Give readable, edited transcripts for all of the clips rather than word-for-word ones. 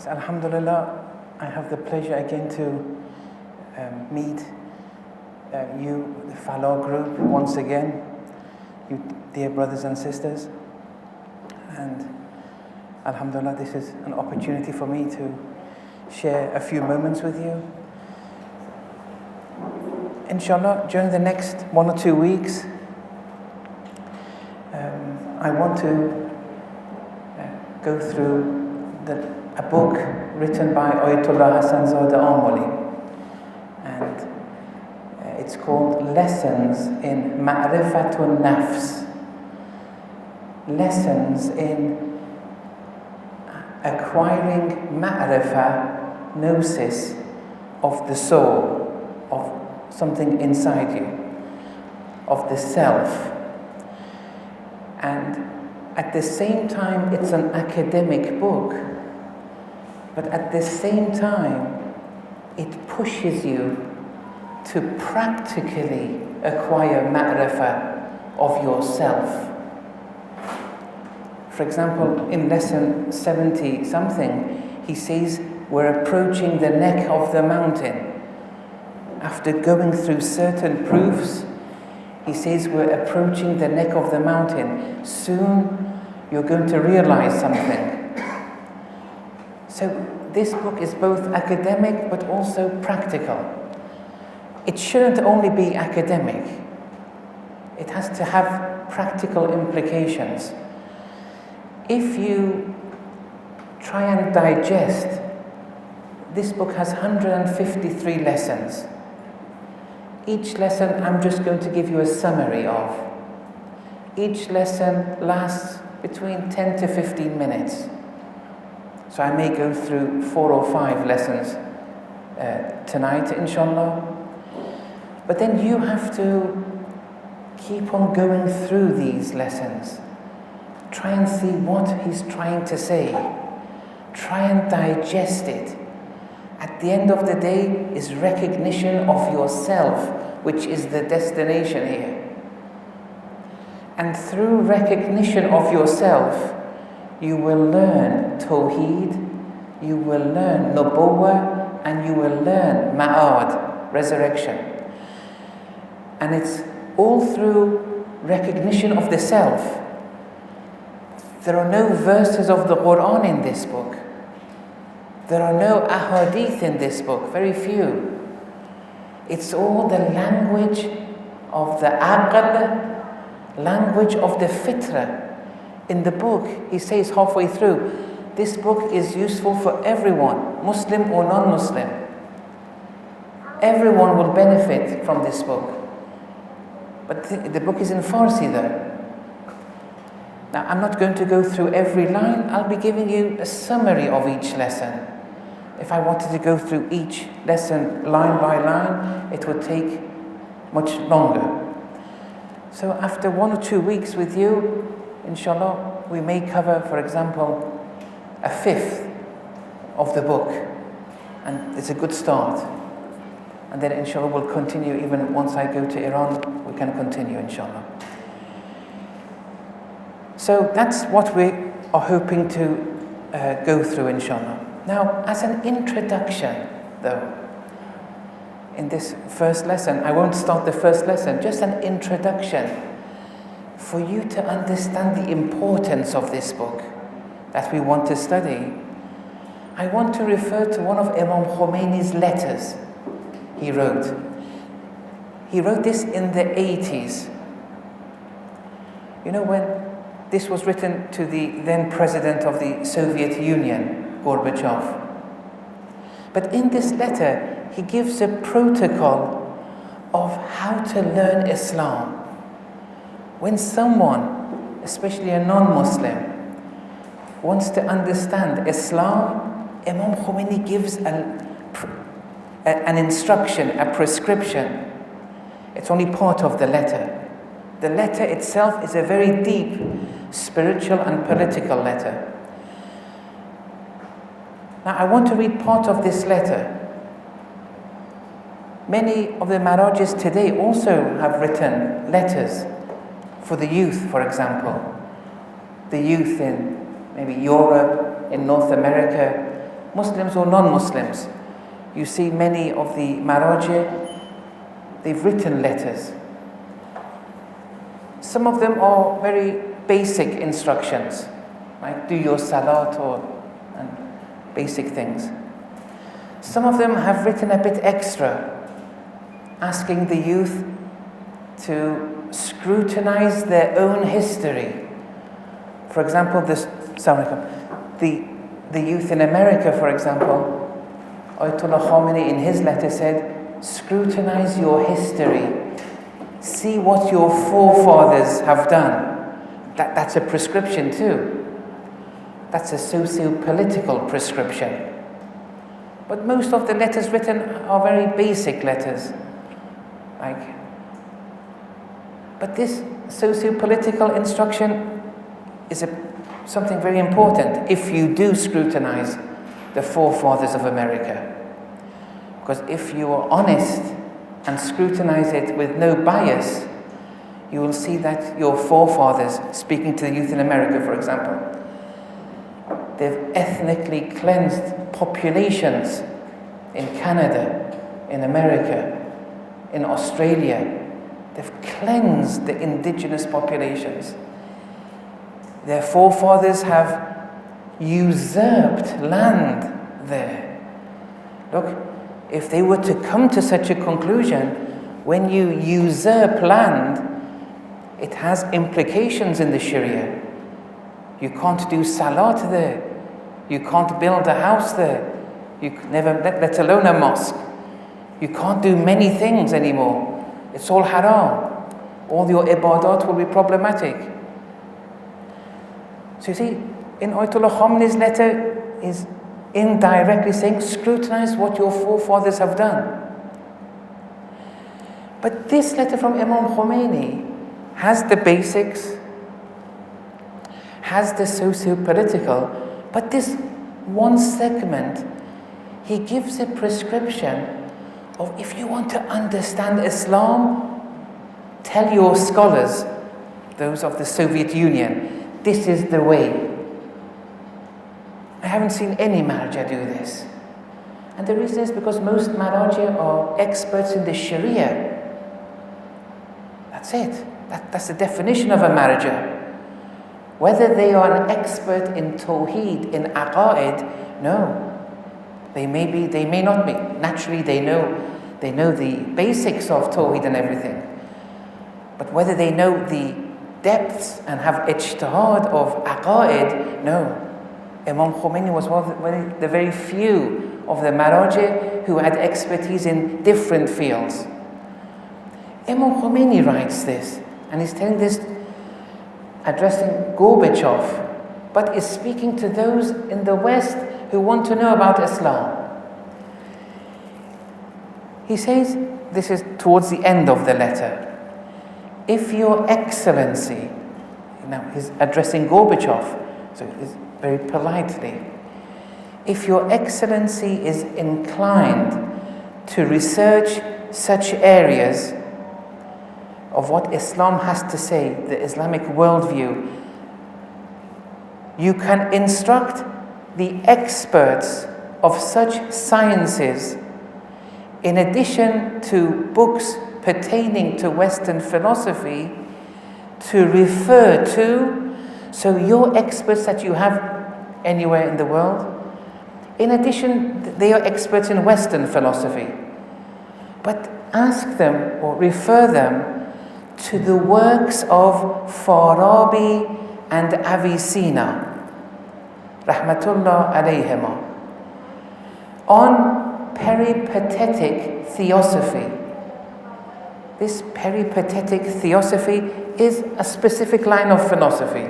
Yes, Alhamdulillah, I have the pleasure again to meet you, the Faroukh group, once again, you dear brothers and sisters. And Alhamdulillah, this is an opportunity for me to share a few moments with you. Inshallah, during the next 1 or 2 weeks, I want to go through a book written by Ayatollah Hassan Zada Amoli, and it's called Lessons in Ma'rifatun Nafs. Lessons in acquiring ma'rifah, gnosis of the soul, of something inside you, of the self. And at the same time, it's an academic book, but at the same time, it pushes you to practically acquire ma'rifah of yourself. For example, in lesson 70-something, he says we're approaching the neck of the mountain. After going through certain proofs, he says we're approaching the neck of the mountain. Soon you're going to realize something. So this book is both academic but also practical. It shouldn't only be academic. It has to have practical implications. If you try and digest, this book has 153 lessons. Each lesson I'm just going to give you a summary of. Each lesson lasts between 10 to 15 minutes. So I may go through 4 or 5 lessons tonight, inshallah. But then you have to keep on going through these lessons. Try and see what he's trying to say. Try and digest it. At the end of the day is recognition of yourself, which is the destination here. And through recognition of yourself, you will learn Tawheed, you will learn Nubuwwah, and you will learn Ma'ad, resurrection. And it's all through recognition of the self. There are no verses of the Quran in this book. There are no ahadith in this book, very few. It's all the language of the aql, language of the fitrah. In the book, he says halfway through, this book is useful for everyone, Muslim or non-Muslim. Everyone will benefit from this book. But the book is in Farsi though. Now, I'm not going to go through every line. I'll be giving you a summary of each lesson. If I wanted to go through each lesson line by line, it would take much longer. So after 1 or 2 weeks with you, inshallah, we may cover, for example, 1/5 of the book. And it's a good start. And then inshallah we'll continue. Even once I go to Iran, we can continue, inshallah. So that's what we are hoping to go through, inshallah. Now, as an introduction, though, in this first lesson, I won't start the first lesson, just an introduction for you to understand the importance of this book that we want to study. I want to refer to one of Imam Khomeini's letters he wrote. He wrote this in the 80s. You know, when this was written to the then president of the Soviet Union, Gorbachev. But in this letter, he gives a protocol of how to learn Islam. When someone, especially a non-Muslim, wants to understand Islam, Imam Khomeini gives an instruction, a prescription. It's only part of the letter. The letter itself is a very deep spiritual and political letter. Now I want to read part of this letter. Many of the Marajis today also have written letters for the youth, for example. The youth in maybe Europe, in North America, Muslims or non-Muslims, you see many of the Maraji, they've written letters. Some of them are very basic instructions, like do your salat and basic things. Some of them have written a bit extra, asking the youth to scrutinize their own history. For example, the youth in America, for example, Ayatollah Khomeini in his letter said, scrutinize your history. See what your forefathers have done. That's a prescription too. That's a socio-political prescription. But most of the letters written are very basic letters. But this socio-political instruction is something very important if you do scrutinize the forefathers of America. Because if you are honest and scrutinize it with no bias, you will see that your forefathers, speaking to the youth in America, for example, they've ethnically cleansed populations in Canada, in America, in Australia. They've cleansed the indigenous populations. Their forefathers have usurped land there. Look, if they were to come to such a conclusion, when you usurp land, it has implications in the Sharia. You can't do salat there. You can't build a house there. You never, let alone a mosque. You can't do many things anymore. It's all haram. All your ibadat will be problematic. So you see, in Ayatollah Khomeini's letter is indirectly saying, scrutinize what your forefathers have done. But this letter from Imam Khomeini has the basics, has the socio-political, but this one segment, he gives a prescription of if you want to understand Islam, tell your scholars, those of the Soviet Union, this is the way. I haven't seen any Marja do this. And the reason is because most Marja are experts in the Sharia. That's it. That's the definition of a Marja. Whether they are an expert in Tawheed, in Aqa'id, no. They may be, they may not be. Naturally, they know the basics of Tawheed and everything. But whether they know the depths and have ijtihad of Aqa'id, no. Imam Khomeini was one of the very few of the Maraji who had expertise in different fields. Imam Khomeini writes this, and he's telling this, addressing Gorbachev, but is speaking to those in the West who want to know about Islam. He says, this is towards the end of the letter, if Your Excellency, now he's addressing Gorbachev, so it's very politely, if Your Excellency is inclined to research such areas of what Islam has to say, the Islamic worldview, you can instruct the experts of such sciences, in addition to books pertaining to Western philosophy, to refer to. So your experts that you have anywhere in the world, in addition, they are experts in Western philosophy, but ask them or refer them to the works of Farabi and Avicenna, rahmatullah alayhima, on peripatetic theosophy. This peripatetic theosophy is a specific line of philosophy.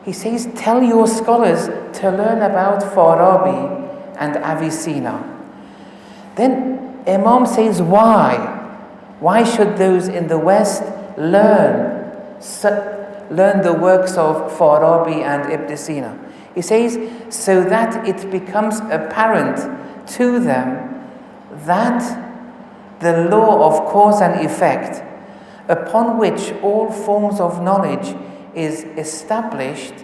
He says, tell your scholars to learn about Farabi and Avicenna. Then Imam says, why? Why should those in the West learn the works of Farabi and Ibn Sina? He says, so that it becomes apparent to them that the law of cause and effect, upon which all forms of knowledge is established,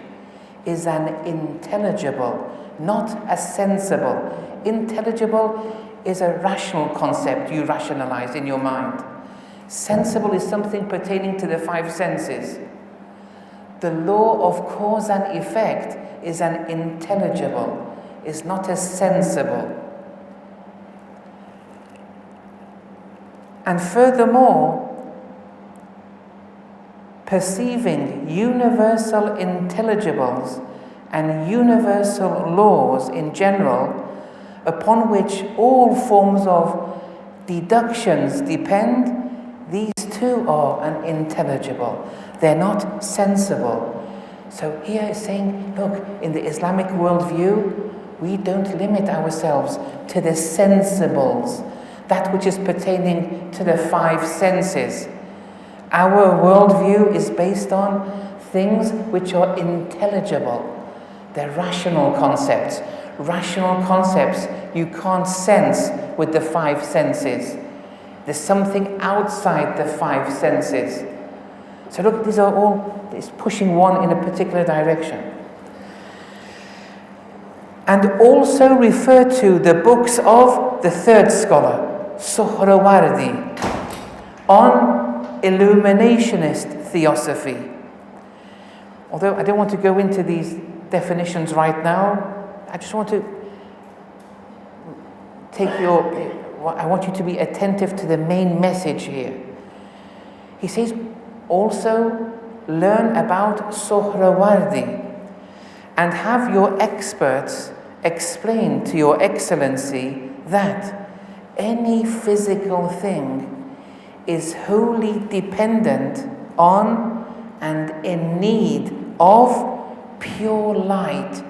is an intelligible, not as sensible. Intelligible is a rational concept you rationalize in your mind. Sensible is something pertaining to the five senses. The law of cause and effect is an intelligible, is not as sensible. And furthermore, perceiving universal intelligibles and universal laws in general, upon which all forms of deductions depend, these too are unintelligible. They're not sensible. So here it's saying, look, in the Islamic worldview, we don't limit ourselves to the sensibles, that which is pertaining to the five senses. Our worldview is based on things which are intelligible. They're rational concepts. Rational concepts you can't sense with the five senses. There's something outside the five senses. So look, these are all, it's pushing one in a particular direction. And also refer to the books of the third scholar, Suhrawardi, on illuminationist theosophy. Although I don't want to go into these definitions right now, I just want to I want you to be attentive to the main message here. He says, also learn about Suhrawardi and have your experts explain to your excellency that any physical thing is wholly dependent on and in need of pure light.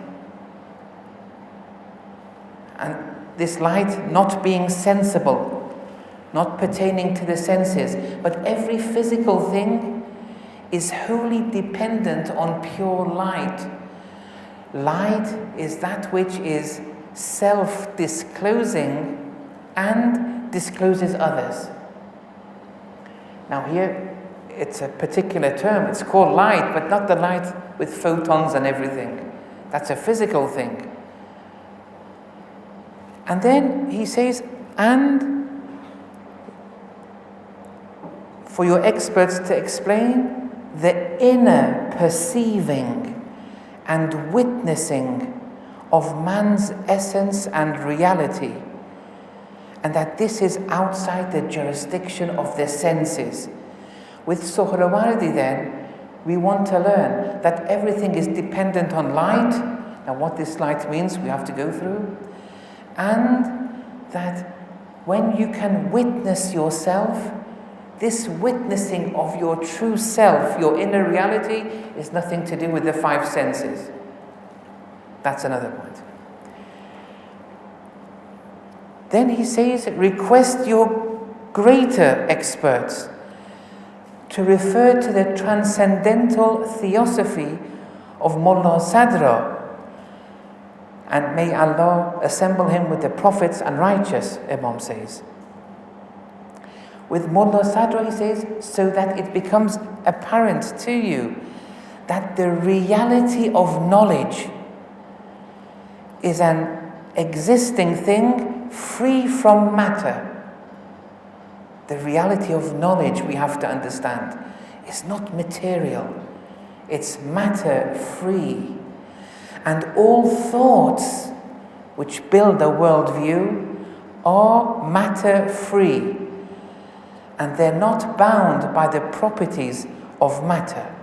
And this light not being sensible, not pertaining to the senses, but every physical thing is wholly dependent on pure light. Light is that which is self-disclosing and discloses others. Now here, it's a particular term. It's called light, but not the light with photons and everything. That's a physical thing. And then he says, and for your experts to explain the inner perceiving and witnessing of man's essence and reality, and that this is outside the jurisdiction of the senses. With Suhrawardi then, we want to learn that everything is dependent on light. Now what this light means, we have to go through. And that when you can witness yourself, this witnessing of your true self, your inner reality, is nothing to do with the five senses. That's another point. Then he says, request your greater experts to refer to the transcendental theosophy of Mullah Sadra, and may Allah assemble him with the prophets and righteous, Imam says. With Mullah Sadra, he says, so that it becomes apparent to you that the reality of knowledge is an existing thing free from matter. The reality of knowledge, we have to understand, is not material. It's matter-free. And all thoughts which build a worldview are matter-free. And they're not bound by the properties of matter.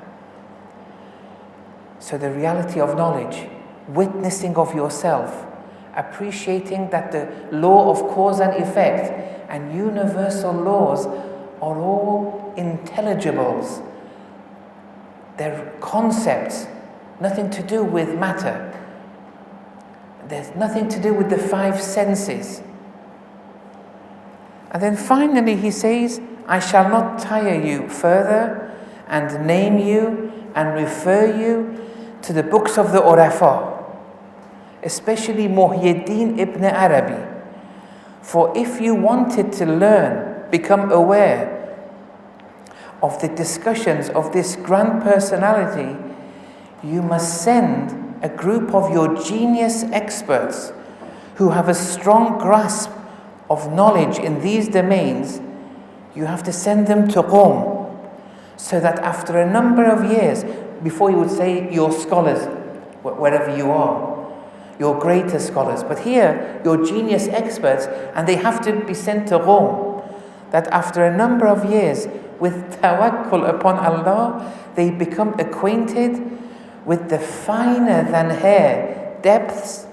So the reality of knowledge, witnessing of yourself, appreciating that the law of cause and effect and universal laws are all intelligibles. They're concepts, nothing to do with matter. There's nothing to do with the five senses. And then finally he says, I shall not tire you further and name you and refer you to the books of the Urafa, especially Muhyiddin ibn Arabi. For if you wanted to learn, become aware of the discussions of this grand personality, you must send a group of your genius experts who have a strong grasp of knowledge in these domains, you have to send them to Rome, so that after a number of years, before you would say your scholars, wherever you are, your greater scholars, but here, your genius experts, and they have to be sent to Rome, that after a number of years, with tawakkul upon Allah, they become acquainted with the finer than hair depths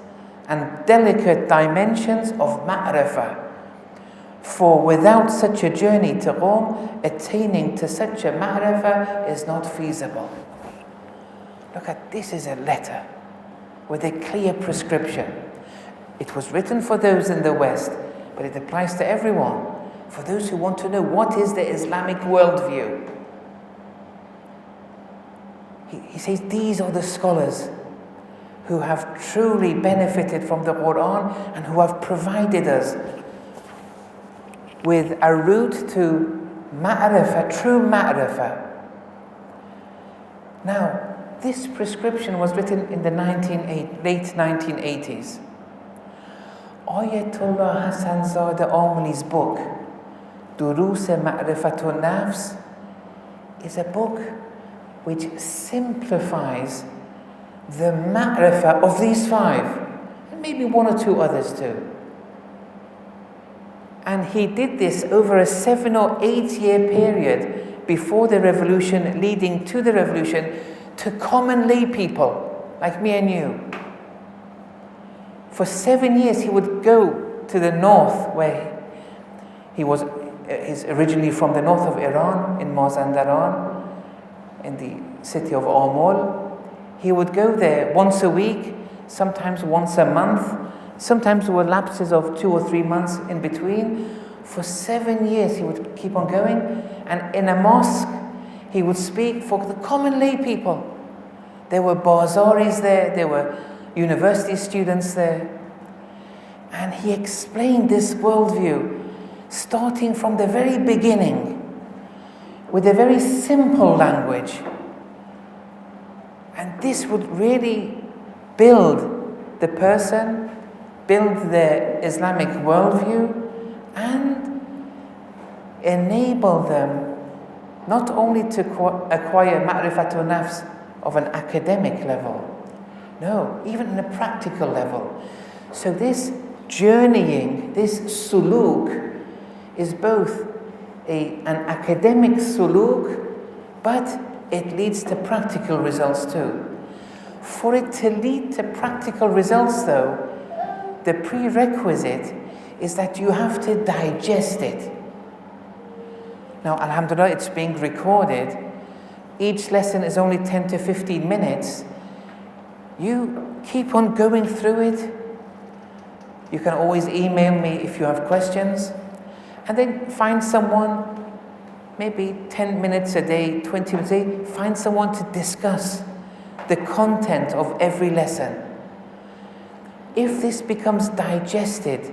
and delicate dimensions of ma'rifah. For without such a journey to Rome, attaining to such a ma'rifah is not feasible. Look at this, is a letter with a clear prescription. It was written for those in the West, but it applies to everyone. For those who want to know what is the Islamic worldview. He says these are the scholars who have truly benefited from the Quran and who have provided us with a route to ma'rifah, true ma'rifah. Now, this prescription was written in the late 1980s. Ayatollah Hassan Zadeh Amli's book, Durus Ma'rifatun Nafs, is a book which simplifies the ma'rifah of these five, and maybe one or two others too. And he did this over a 7 or 8 year period before the revolution, leading to the revolution, to common lay people like me and you. For 7 years he would go to the north, where he's originally from the north of Iran, in Mazandaran, in the city of Amol. He would go there once a week, sometimes once a month, sometimes there were lapses of 2 or 3 months in between. For 7 years he would keep on going, and in a mosque he would speak for the common lay people. There were bazaris there were university students there, and he explained this worldview starting from the very beginning with a very simple language. And this would really build the person, build the Islamic worldview, and enable them not only to acquire ma'rifatun nafs of an academic level, no, even on a practical level. So this journeying, this suluk, is both an academic suluk, but it leads to practical results too. For it to lead to practical results though, the prerequisite is that you have to digest it. Now, alhamdulillah, it's being recorded. Each lesson is only 10 to 15 minutes. You keep on going through it. You can always email me if you have questions. And then find someone, maybe 10 minutes a day, 20 minutes a day, find someone to discuss the content of every lesson. If this becomes digested,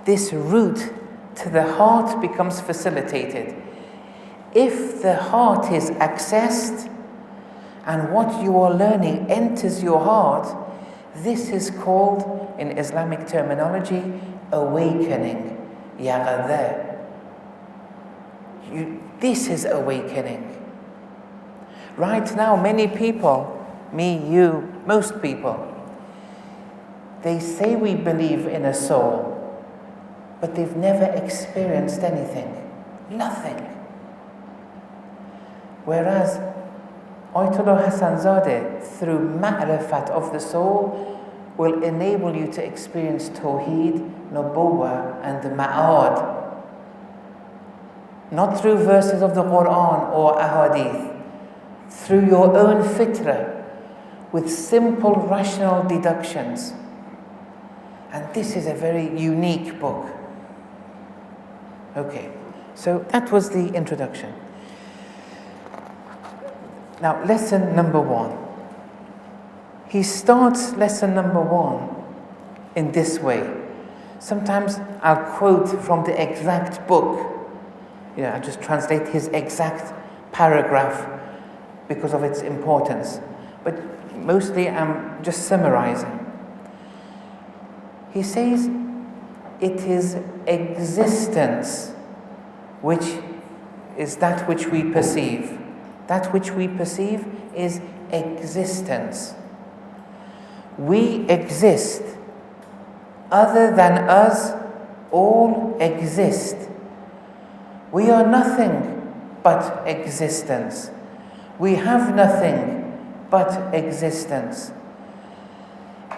this route to the heart becomes facilitated. If the heart is accessed and what you are learning enters your heart, this is called, in Islamic terminology, awakening. Yaghadha. This is awakening. Right now, many people, me, you, most people, they say we believe in a soul, but they've never experienced anything. Nothing. Whereas Ayatollah Hassan Zadeh, through ma'rifat of the soul, will enable you to experience Tawheed, Nubuwwah, and the Ma'ad. Not through verses of the Quran or Ahadith, through your own fitrah, with simple rational deductions. And this is a very unique book. Okay, so that was the introduction. Now, lesson number 1. He starts lesson number 1 in this way. Sometimes I'll quote from the exact book. I'll just translate his exact paragraph because of its importance. But mostly I'm just summarizing. He says it is existence which is that which we perceive. That which we perceive is existence. We exist. Other than us, all exist. We are nothing but existence. We have nothing but existence.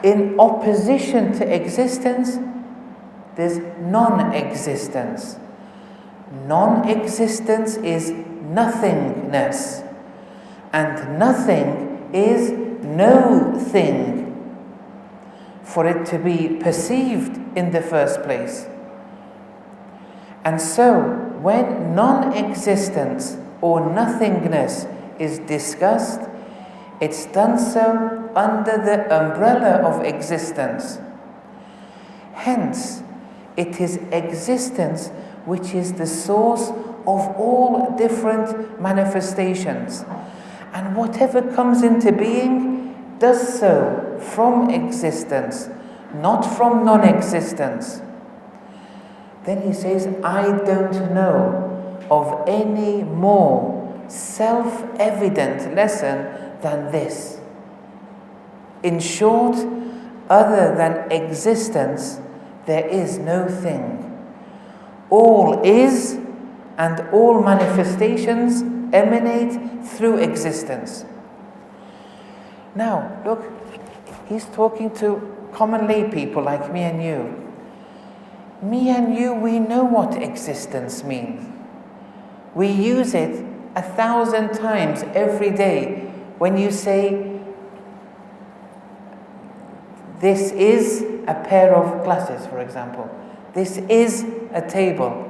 In opposition to existence, there's non-existence. Non-existence is nothingness, and nothing is no thing for it to be perceived in the first place. And so, when non-existence or nothingness is discussed, it's done so under the umbrella of existence. Hence, it is existence which is the source of all different manifestations. And whatever comes into being does so from existence, not from non-existence. Then he says, I don't know of any more self-evident lesson than this. In short, other than existence, there is no thing. All is, and all manifestations emanate through existence. Now, look, he's talking to common lay people like me and you. Me and you, we know what existence means. We use it 1,000 times every day. When you say, this is a pair of glasses, for example. This is a table.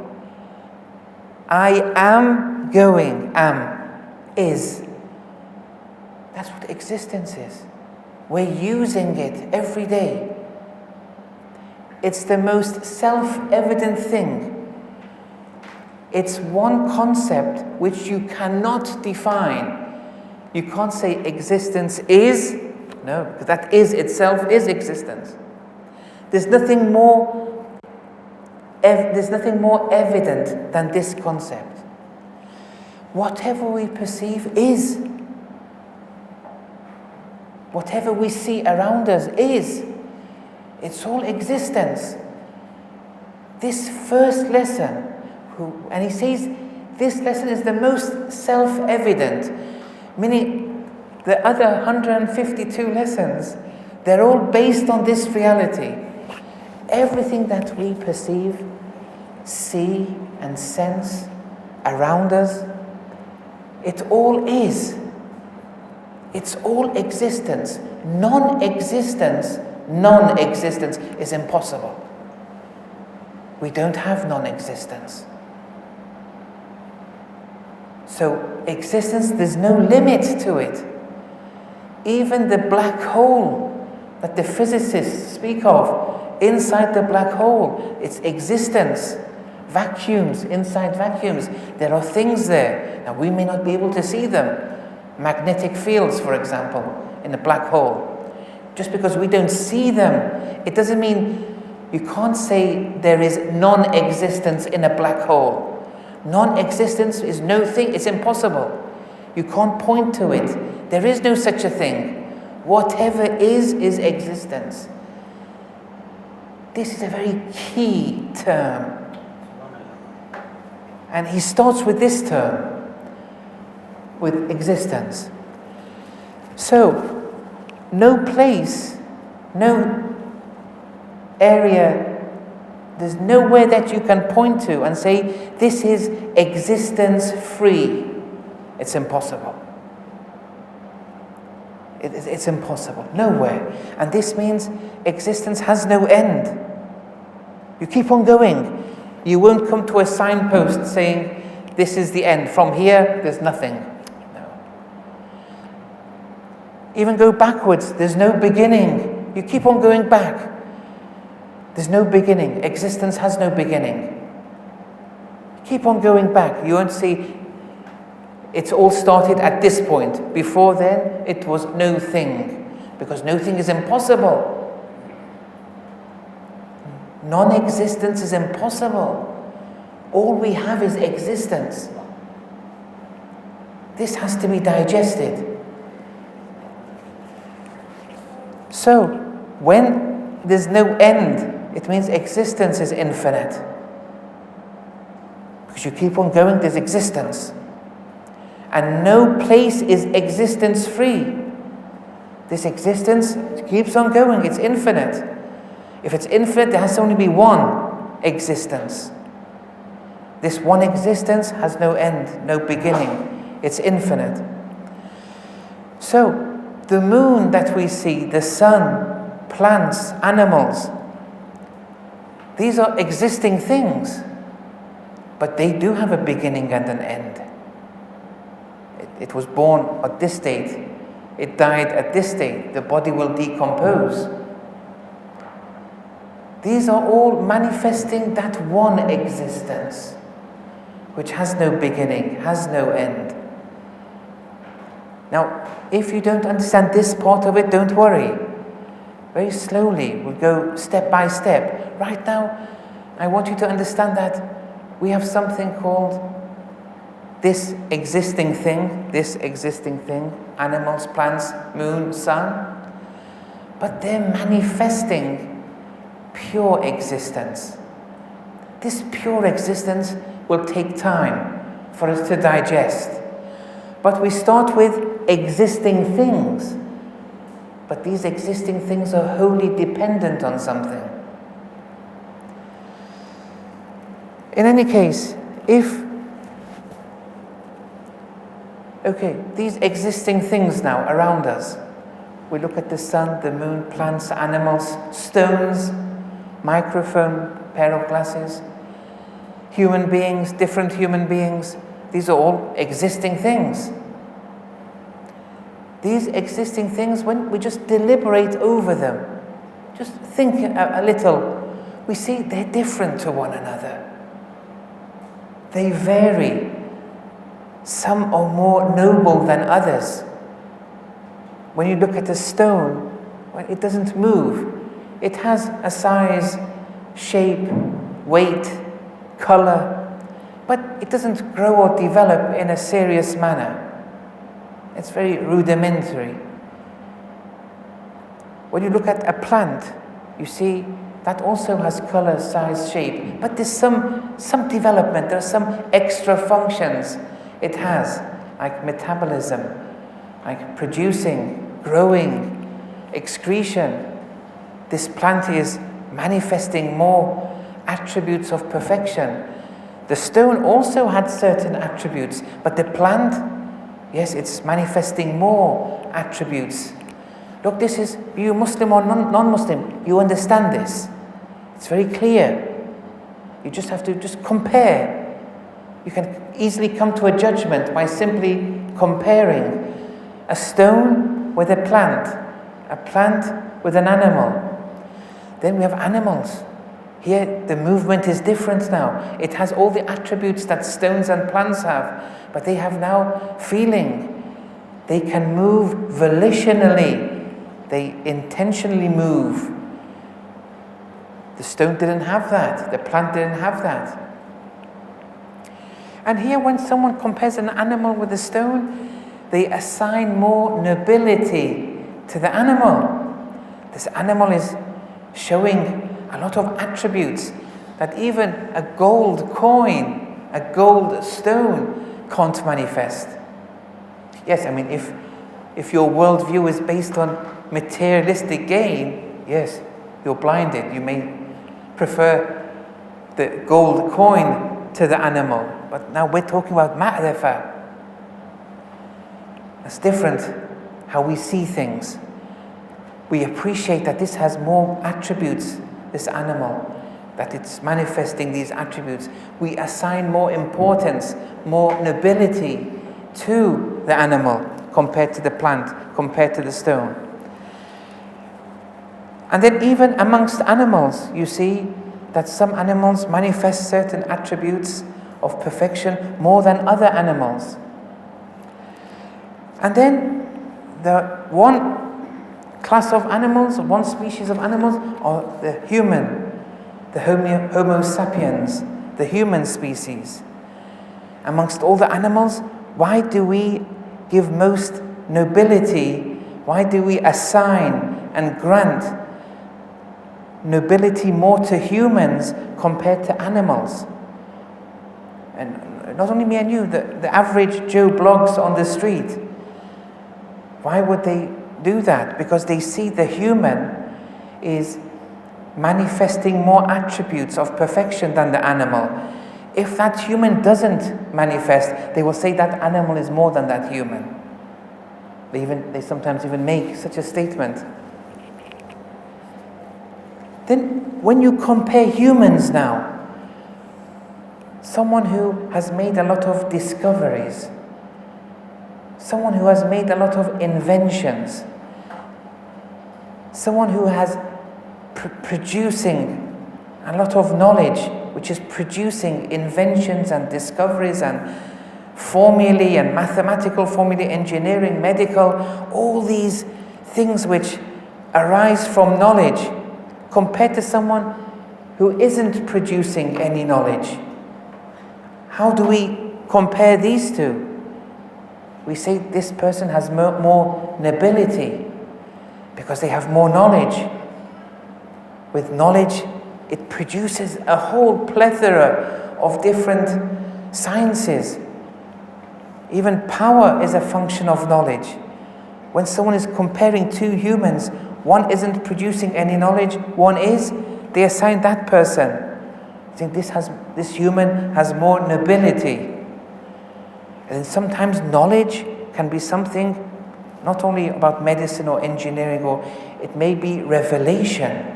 I am going, is. That's what existence is. We're using it every day. It's the most self-evident thing. It's one concept which you cannot define. You can't say existence is. No, because that is itself is existence. There's nothing more evident than this concept. Whatever we perceive is. Whatever we see around us is. It's all existence. This first lesson, and he says this lesson is the most self-evident, meaning the other 152 lessons, they're all based on this reality. Everything that we perceive, see and sense around us, it all is. It's all existence. Non-existence is impossible. We don't have non-existence. So existence, there's no limit to it. Even the black hole that the physicists speak of, inside the black hole, it's existence. Vacuums, inside vacuums, there are things there. Now we may not be able to see them. Magnetic fields, for example, in a black hole. Just because we don't see them, it doesn't mean you can't say there is non-existence in a black hole. Non-existence is no thing, it's impossible. You can't point to it. There is no such a thing. Whatever is existence. This is a very key term. And he starts with this term, with existence. So, no place, no area, there's nowhere that you can point to and say, this is existence free. It's impossible. It's impossible. Nowhere. And this means existence has no end. You keep on going. You won't come to a signpost saying, this is the end. From here, there's nothing. No. Even go backwards. There's no beginning. You keep on going back. There's no beginning. Existence has no beginning. Keep on going back. You won't see it's all started at this point. Before then, it was no thing. because nothing is impossible. Non-existence is impossible. All we have is existence. This has to be digested. So, when there's no end, it means existence is infinite. Because you keep on going, there's existence. And no place is existence free. This existence keeps on going, it's infinite. If it's infinite, there has to only be one existence. This one existence has no end, no beginning. It's infinite. So, the moon that we see, the sun, plants, animals, these are existing things. But they do have a beginning and an end. It was born at this date. It died at this date. The body will decompose. These are all manifesting that one existence, which has no beginning, has no end. Now, if you don't understand this part of it, don't worry. Very slowly, we'll go step by step. Right now, I want you to understand that we have something called this existing thing, animals, plants, moon, sun, but they're manifesting pure existence. This pure existence will take time for us to digest. But we start with existing things. But these existing things are wholly dependent on something. In any case, these existing things now around us, we look at the sun, the moon, plants, animals, stones, microphone, pair of glasses, human beings, different human beings, these are all existing things. These existing things, when we just deliberate over them, just think a little, we see they're different to one another. They vary. Some are more noble than others. When you look at a stone, well, it doesn't move. It has a size, shape, weight, color, but it doesn't grow or develop in a serious manner. It's very rudimentary. When you look at a plant, you see that also has color, size, shape, but there's some development, there are some extra functions it has, like metabolism, like producing, growing, excretion. This plant is manifesting more attributes of perfection. The stone also had certain attributes, but the plant, yes, it's manifesting more attributes. Look, this is, you Muslim or non-Muslim, you understand this. It's very clear. You just have to just compare. You can easily come to a judgment by simply comparing a stone with a plant with an animal. Then we have animals. Here the movement is different now. It has all the attributes that stones and plants have, but they have now feeling. They can move volitionally. They intentionally move. The stone didn't have that. The plant didn't have that. And here when someone compares an animal with a stone, they assign more nobility to the animal. This animal is showing a lot of attributes that even a gold coin, a gold stone can't manifest. Yes, I mean, if your worldview is based on materialistic gain, yes, you're blinded. You may prefer the gold coin to the animal. But now we're talking about ma'rifah. It's different how we see things. We appreciate that this has more attributes, this animal, that it's manifesting these attributes. We assign more importance, more nobility to the animal compared to the plant, compared to the stone. And then even amongst animals, you see that some animals manifest certain attributes of perfection more than other animals. And then the one class of animals, one species of animals, or the human, the Homo sapiens, the human species? Amongst all the animals, why do we give most nobility? Why do we assign and grant nobility more to humans compared to animals? And not only me and you, the average Joe Bloggs on the street. Why would they do that? Because they see the human is manifesting more attributes of perfection than the animal. If that human doesn't manifest, they will say that animal is more than that human. They sometimes even make such a statement. Then when you compare humans now, someone who has made a lot of discoveries, someone who has made a lot of inventions, someone who has producing a lot of knowledge, which is producing inventions and discoveries and formulae and mathematical formulae, engineering, medical, all these things which arise from knowledge, compared to someone who isn't producing any knowledge. How do we compare these two? We say this person has more nobility because they have more knowledge. With knowledge, it produces a whole plethora of different sciences. Even power is a function of knowledge. When someone is comparing two humans, one isn't producing any knowledge, one is, they assign that person. I think this human has more nobility. And sometimes knowledge can be something not only about medicine or engineering, or it may be revelation.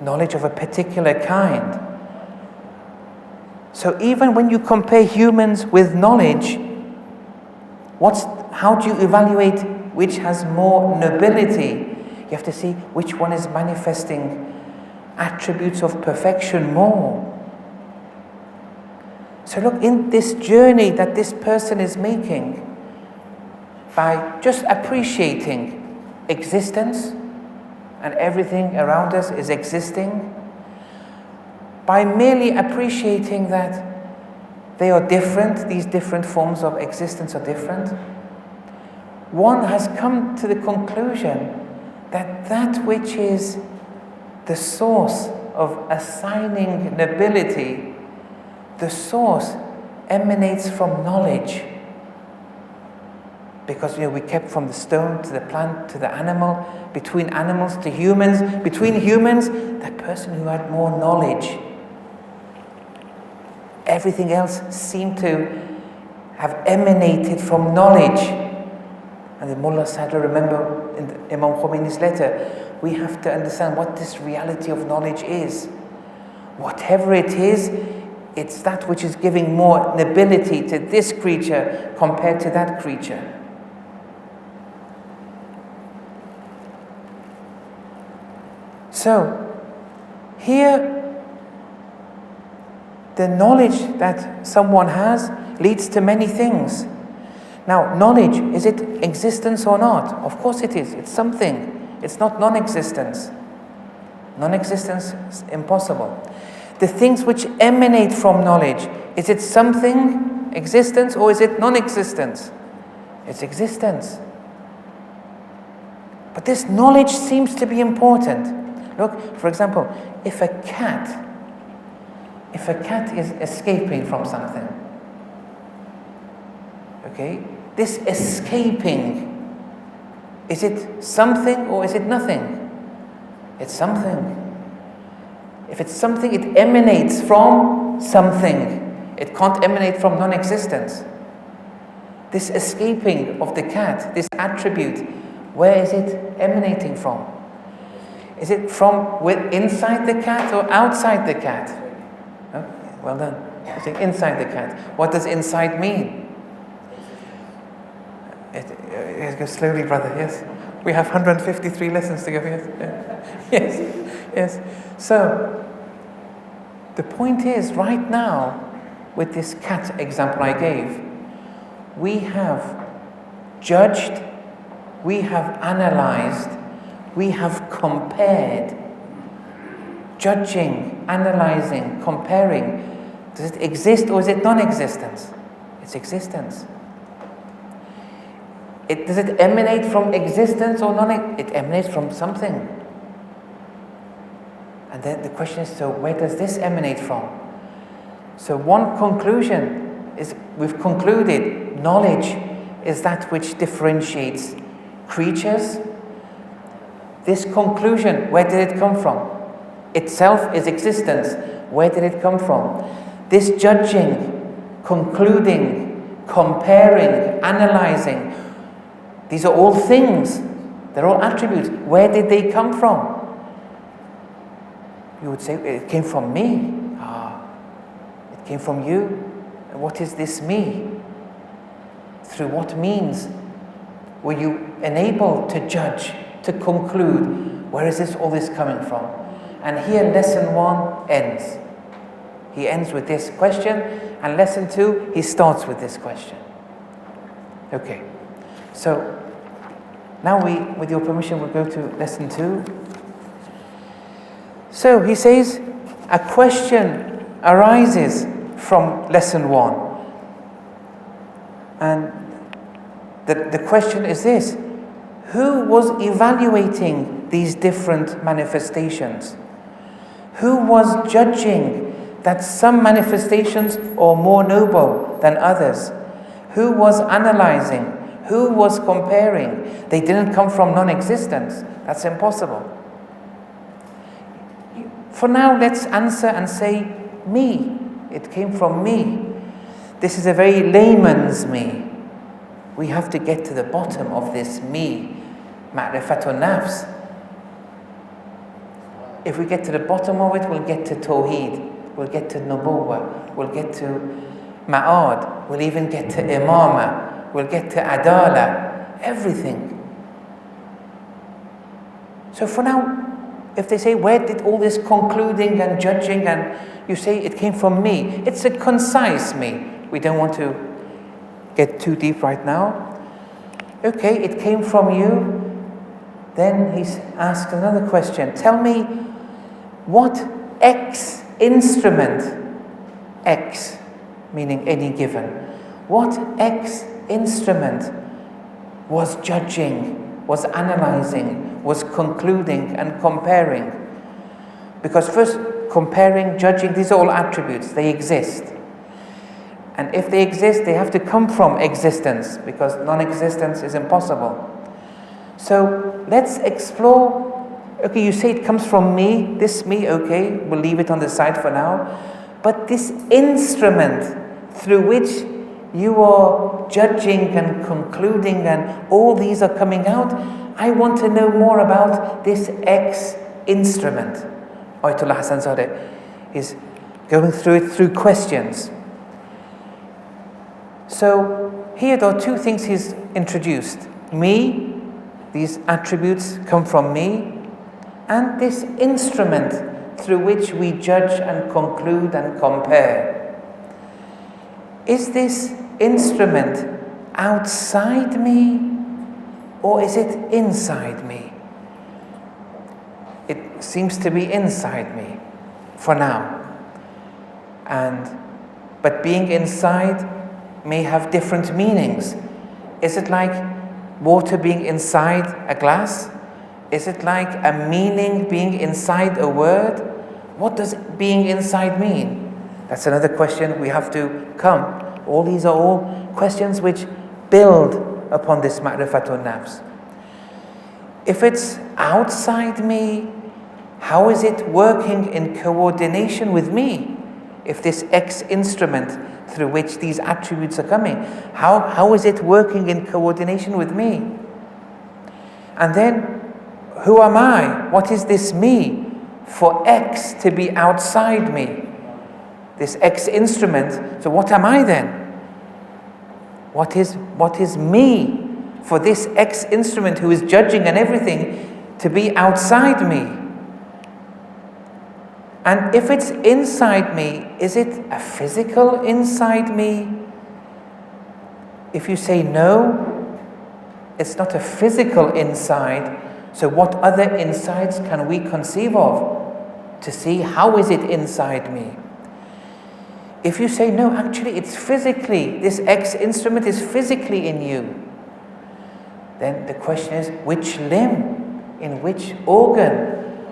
Knowledge of a particular kind. So even when you compare humans with knowledge, how do you evaluate which has more nobility? You have to see which one is manifesting attributes of perfection more. So look, in this journey that this person is making, by just appreciating existence, and everything around us is existing, by merely appreciating that they are different, these different forms of existence are different, one has come to the conclusion that that which is the source of assigning nobility, the source emanates from knowledge. Because we kept from the stone to the plant to the animal, between animals to humans, between humans, that person who had more knowledge. Everything else seemed to have emanated from knowledge. And the Mullah said, remember in Imam Khomeini's letter, we have to understand what this reality of knowledge is. Whatever it is, it's that which is giving more nobility to this creature compared to that creature. So, here, the knowledge that someone has leads to many things. Now, knowledge, is it existence or not? Of course it is. It's something. It's not non-existence. Non-existence is impossible. The things which emanate from knowledge, is it something, existence, or is it non-existence? It's existence. But this knowledge seems to be important. Look, for example, if a cat is escaping from something, okay, this escaping, is it something or is it nothing? It's something. If it's something, it emanates from something. It can't emanate from non-existence. This escaping of the cat, this attribute, where is it emanating from? Is it from inside the cat or outside the cat? Oh, well done. I think inside the cat. What does inside mean? Go slowly, brother. Yes. We have 153 lessons to go. Yes. Yes. Yes. So, the point is, right now, with this cat example I gave, we have judged we have analyzed, we have compared. Judging, analyzing, comparing. Does it exist or is it non-existence? It's existence. Does it emanate from existence or it emanates from something? And then the question is, so where does this emanate from? So one conclusion is, we've concluded, knowledge is that which differentiates creatures. This conclusion, where did it come from? Itself is existence. Where did it come from? This judging, concluding, comparing, analyzing, these are all things. They're all attributes. Where did they come from? You would say, it came from me. It came from you. What is this me? Through what means were you enabled to judge, to conclude, where is all this coming from? And here lesson 1 ends. He ends with this question, and lesson 2, he starts with this question. Okay, so now with your permission, we'll go to lesson 2. So he says, a question arises from lesson 1. And the question is this: who was evaluating these different manifestations? Who was judging that some manifestations are more noble than others? Who was analyzing? Who was comparing? They didn't come from non-existence. That's impossible. For now, let's answer and say, me. It came from me. This is a very layman's me. We have to get to the bottom of this me, ma'rifatun nafs. If we get to the bottom of it, we'll get to Tawheed, we'll get to Nubuwwah, we'll get to Ma'ad, we'll even get to Imama, we'll get to Adala, everything. So for now, if they say, where did all this concluding and judging, and you say it came from me, it's a concise me. We don't want to get too deep right now. Okay, it came from you. Then he's asked another question. Tell me, what X instrument, X meaning any given, what X instrument was judging, was analyzing, was concluding and comparing? Because first, comparing, judging, these are all attributes, they exist. And if they exist, they have to come from existence, because non-existence is impossible. So let's explore. Okay, you say it comes from me, this me, okay, we'll leave it on the side for now. But this instrument through which you are judging and concluding and all these are coming out, I want to know more about this X instrument. Ayatollah Hassan Zadeh is going through it through questions. So here there are two things he's introduced. Me, these attributes come from me, and this instrument through which we judge and conclude and compare. Is this instrument outside me or is it inside me? It seems to be inside me for now. But being inside may have different meanings. Is it like water being inside a glass? Is it like a meaning being inside a word? What does being inside mean? That's another question we have to come. All these are all questions which build upon this ma'rifatun nafs. If it's outside me, how is it working in coordination with me? If this X instrument through which these attributes are coming, how is it working in coordination with me? And then, who am I? What is this me for X to be outside me? This X instrument, so what am I then? What is me for this X instrument who is judging and everything to be outside me? And if it's inside me, is it a physical inside me? If you say no, it's not a physical inside, so what other insides can we conceive of to see how is it inside me? If you say, no, actually it's physically, this X instrument is physically in you, then the question is, which limb, in which organ?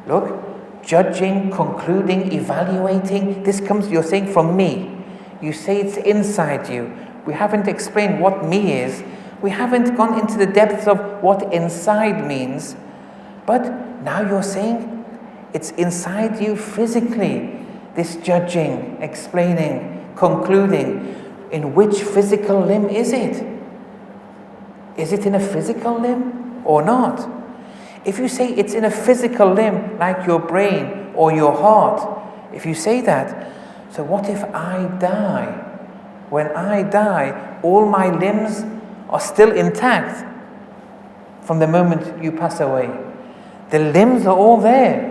Look, judging, concluding, evaluating, this comes, you're saying from me. You say it's inside you. We haven't explained what me is. We haven't gone into the depths of what inside means. But now you're saying it's inside you physically. This judging, explaining, concluding. In which physical limb is it? Is it in a physical limb or not? If you say it's in a physical limb, like your brain or your heart, if you say that, so what if I die? When I die, all my limbs are still intact from the moment you pass away. The limbs are all there.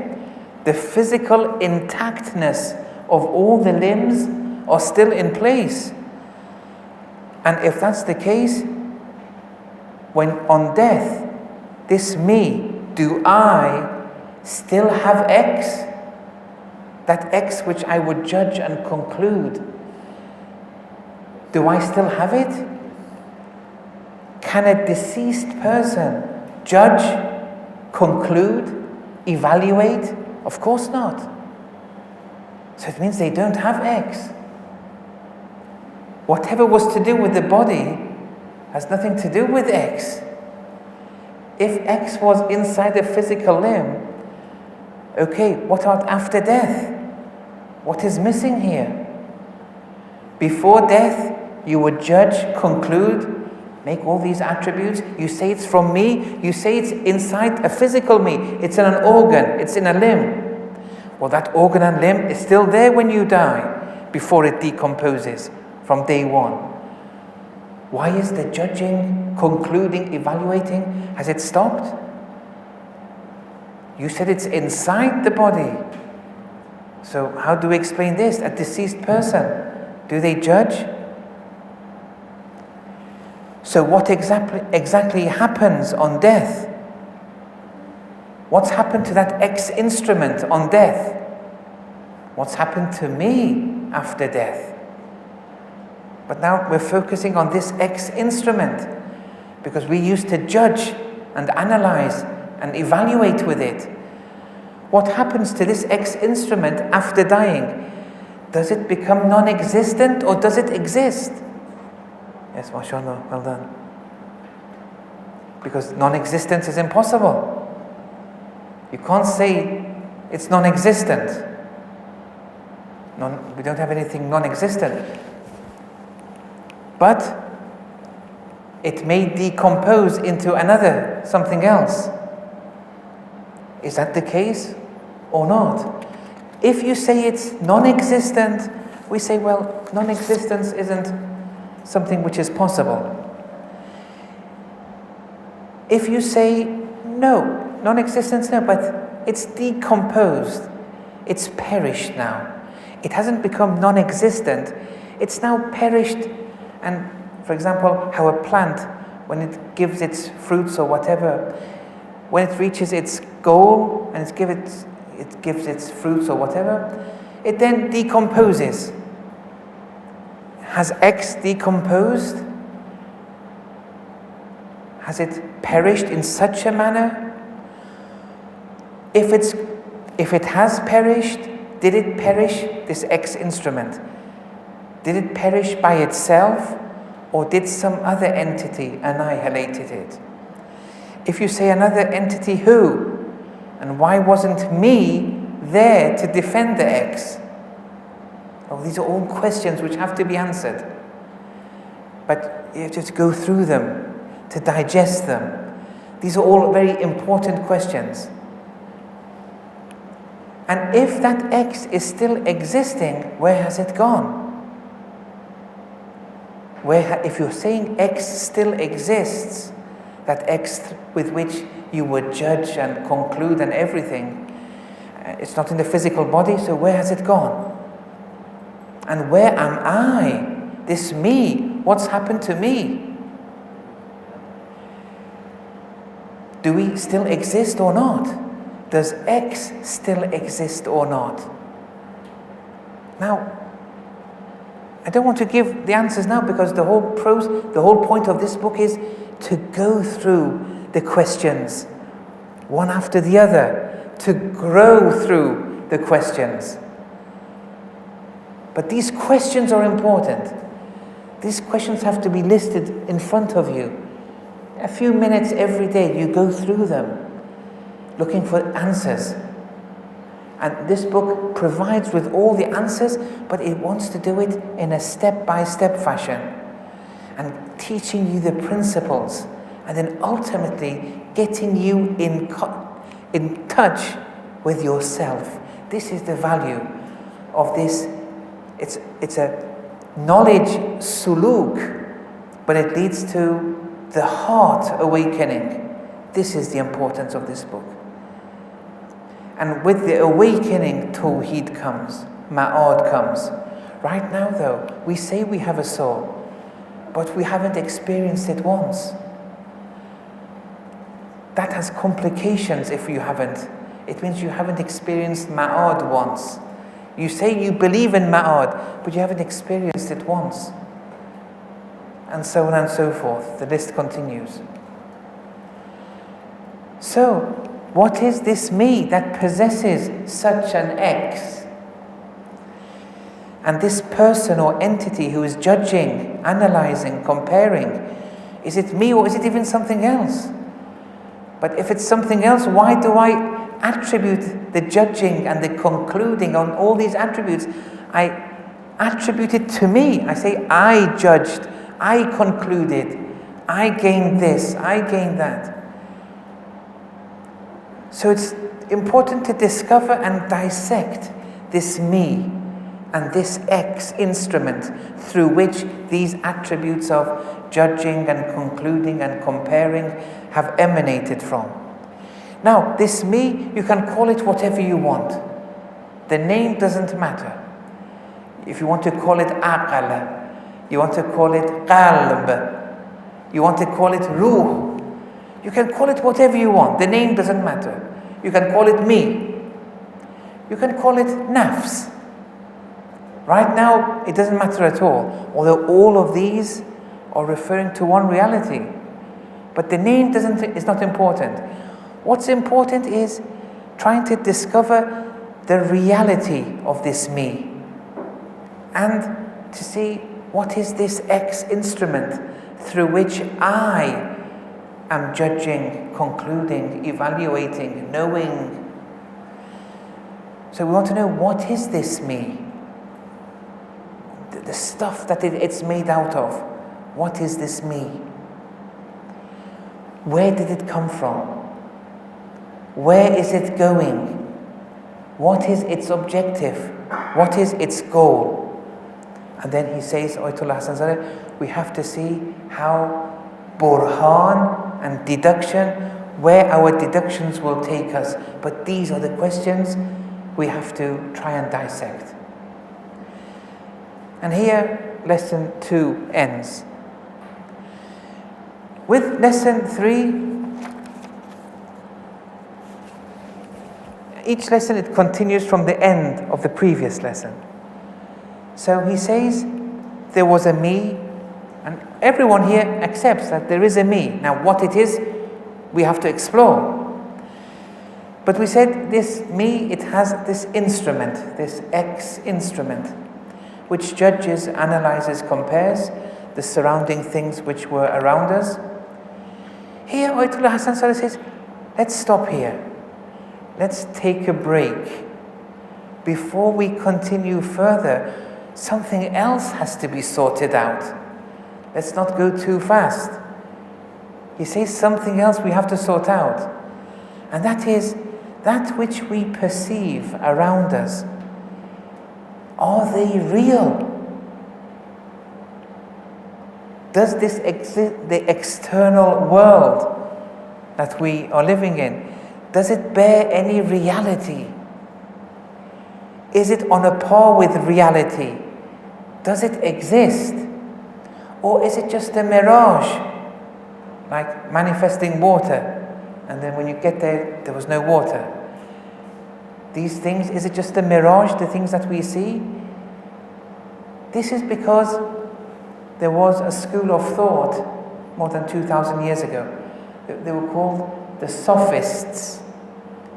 The physical intactness of all the limbs are still in place. And if that's the case, when on death, this me, do I still have X? That X which I would judge and conclude, do I still have it? Can a deceased person judge, conclude, evaluate? Of course not. So it means they don't have X. Whatever was to do with the body has nothing to do with X. If X was inside a physical limb, okay, what about after death? What is missing here? Before death, you would judge, conclude, make all these attributes. You say it's from me. You say it's inside a physical me. It's in an organ. It's in a limb. Well, that organ and limb is still there when you die, before it decomposes from day one. Why is the judging, concluding, evaluating, has it stopped? You said it's inside the body. So how do we explain this? A deceased person, do they judge? So what exactly happens on death? What's happened to that X instrument on death? What's happened to me after death? But now we're focusing on this X instrument because we used to judge and analyze and evaluate with it. What happens to this X instrument after dying? Does it become non-existent or does it exist? Yes, mashallah, well done. Because non-existence is impossible. You can't say it's non-existent. We don't have anything non-existent. But it may decompose into another, something else. Is that the case or not? If you say it's non-existent, we say, well, non-existence isn't something which is possible. If you say, no, non-existence, no, but it's decomposed, it's perished now. It hasn't become non-existent, it's now perished. And for example, how a plant, when it gives its fruits or whatever, when it reaches its goal and it gives its fruits or whatever, it then decomposes. Has X decomposed? Has it perished in such a manner? If it has perished, did it perish, this X instrument? Did it perish by itself, or did some other entity annihilated it? If you say another entity, who? And why wasn't me there to defend the X? Oh, these are all questions which have to be answered. But you have to go through them, to digest them. These are all very important questions. And if that X is still existing, where has it gone? If you're saying X still exists, that X with which you would judge and conclude and everything, it's not in the physical body, so where has it gone? And where am I? This me, what's happened to me? Do we still exist or not? Does X still exist or not? Now, I don't want to give the answers now, because the whole point of this book is to go through the questions one after the other, to grow through the questions. But these questions are important. These questions have to be listed in front of you. A few minutes every day, you go through them, looking for answers. And this book provides with all the answers, but it wants to do it in a step-by-step fashion, and teaching you the principles, and then ultimately getting you in touch with yourself. This is the value of this. It's a knowledge suluk, but it leads to the heart awakening. This is the importance of this book. And with the awakening, Tawheed comes, Ma'ad comes. Right now though, we say we have a soul, but we haven't experienced it once. That has complications if you haven't. It means you haven't experienced Ma'ad once. You say you believe in Ma'ad, but you haven't experienced it once. And so on and so forth. The list continues. So, what is this me that possesses such an X? And this person or entity who is judging, analyzing, comparing, is it me or is it even something else? But if it's something else, why do I attribute the judging and the concluding on all these attributes? I attribute it to me. I say, I judged, I concluded, I gained this, I gained that. So it's important to discover and dissect this me and this X instrument through which these attributes of judging and concluding and comparing have emanated from. Now, this me, you can call it whatever you want. The name doesn't matter. If you want to call it aqal, you want to call it qalb, you want to call it ruh, you can call it whatever you want. The name doesn't matter. You can call it me. You can call it nafs. Right now, it doesn't matter at all, although all of these are referring to one reality. But the name is not important. What's important is trying to discover the reality of this me, and to see what is this X instrument through which I am judging, concluding, evaluating, knowing. So we want to know, what is this me? The stuff that it's made out of. What is this me? Where did it come from? Where is it going? What is its objective? What is its goal? And then he says, Ayatollah Hassan Zadeh, we have to see how burhan and deduction, where our deductions will take us. But these are the questions we have to try and dissect. And here, lesson 2 ends. With lesson 3, each lesson it continues from the end of the previous lesson. So he says, there was a me, and everyone here accepts that there is a me. Now what it is, we have to explore. But we said this me, it has this instrument, this X instrument, which judges, analyzes, compares the surrounding things which were around us. Here Ayatollah Hassan Zadeh says, let's stop here. Let's take a break. Before we continue further, something else has to be sorted out. Let's not go too fast. He says something else we have to sort out. And that is that which we perceive around us. Are they real? Does this the external world that we are living in, does it bear any reality? Is it on a par with reality? Does it exist? Or is it just a mirage, like manifesting water and then when you get there, there was no water. These things, is it just a mirage, the things that we see? This is because there was a school of thought more than 2,000 years ago. They were called the Sophists,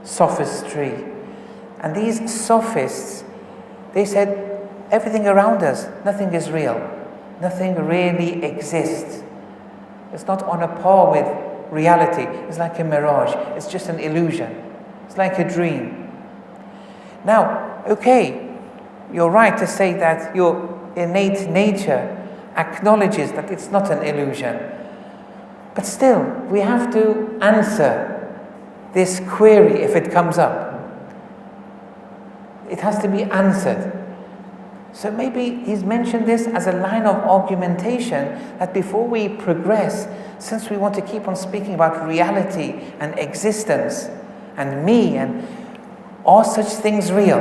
sophistry. And these Sophists, they said, everything around us, nothing is real. Nothing really exists. It's not on a par with reality. It's like a mirage. It's just an illusion. It's like a dream. Now, okay, you're right to say that your innate nature acknowledges that it's not an illusion. But still, we have to answer this query if it comes up. It has to be answered. So maybe he's mentioned this as a line of argumentation that before we progress, since we want to keep on speaking about reality and existence and me, and are such things real?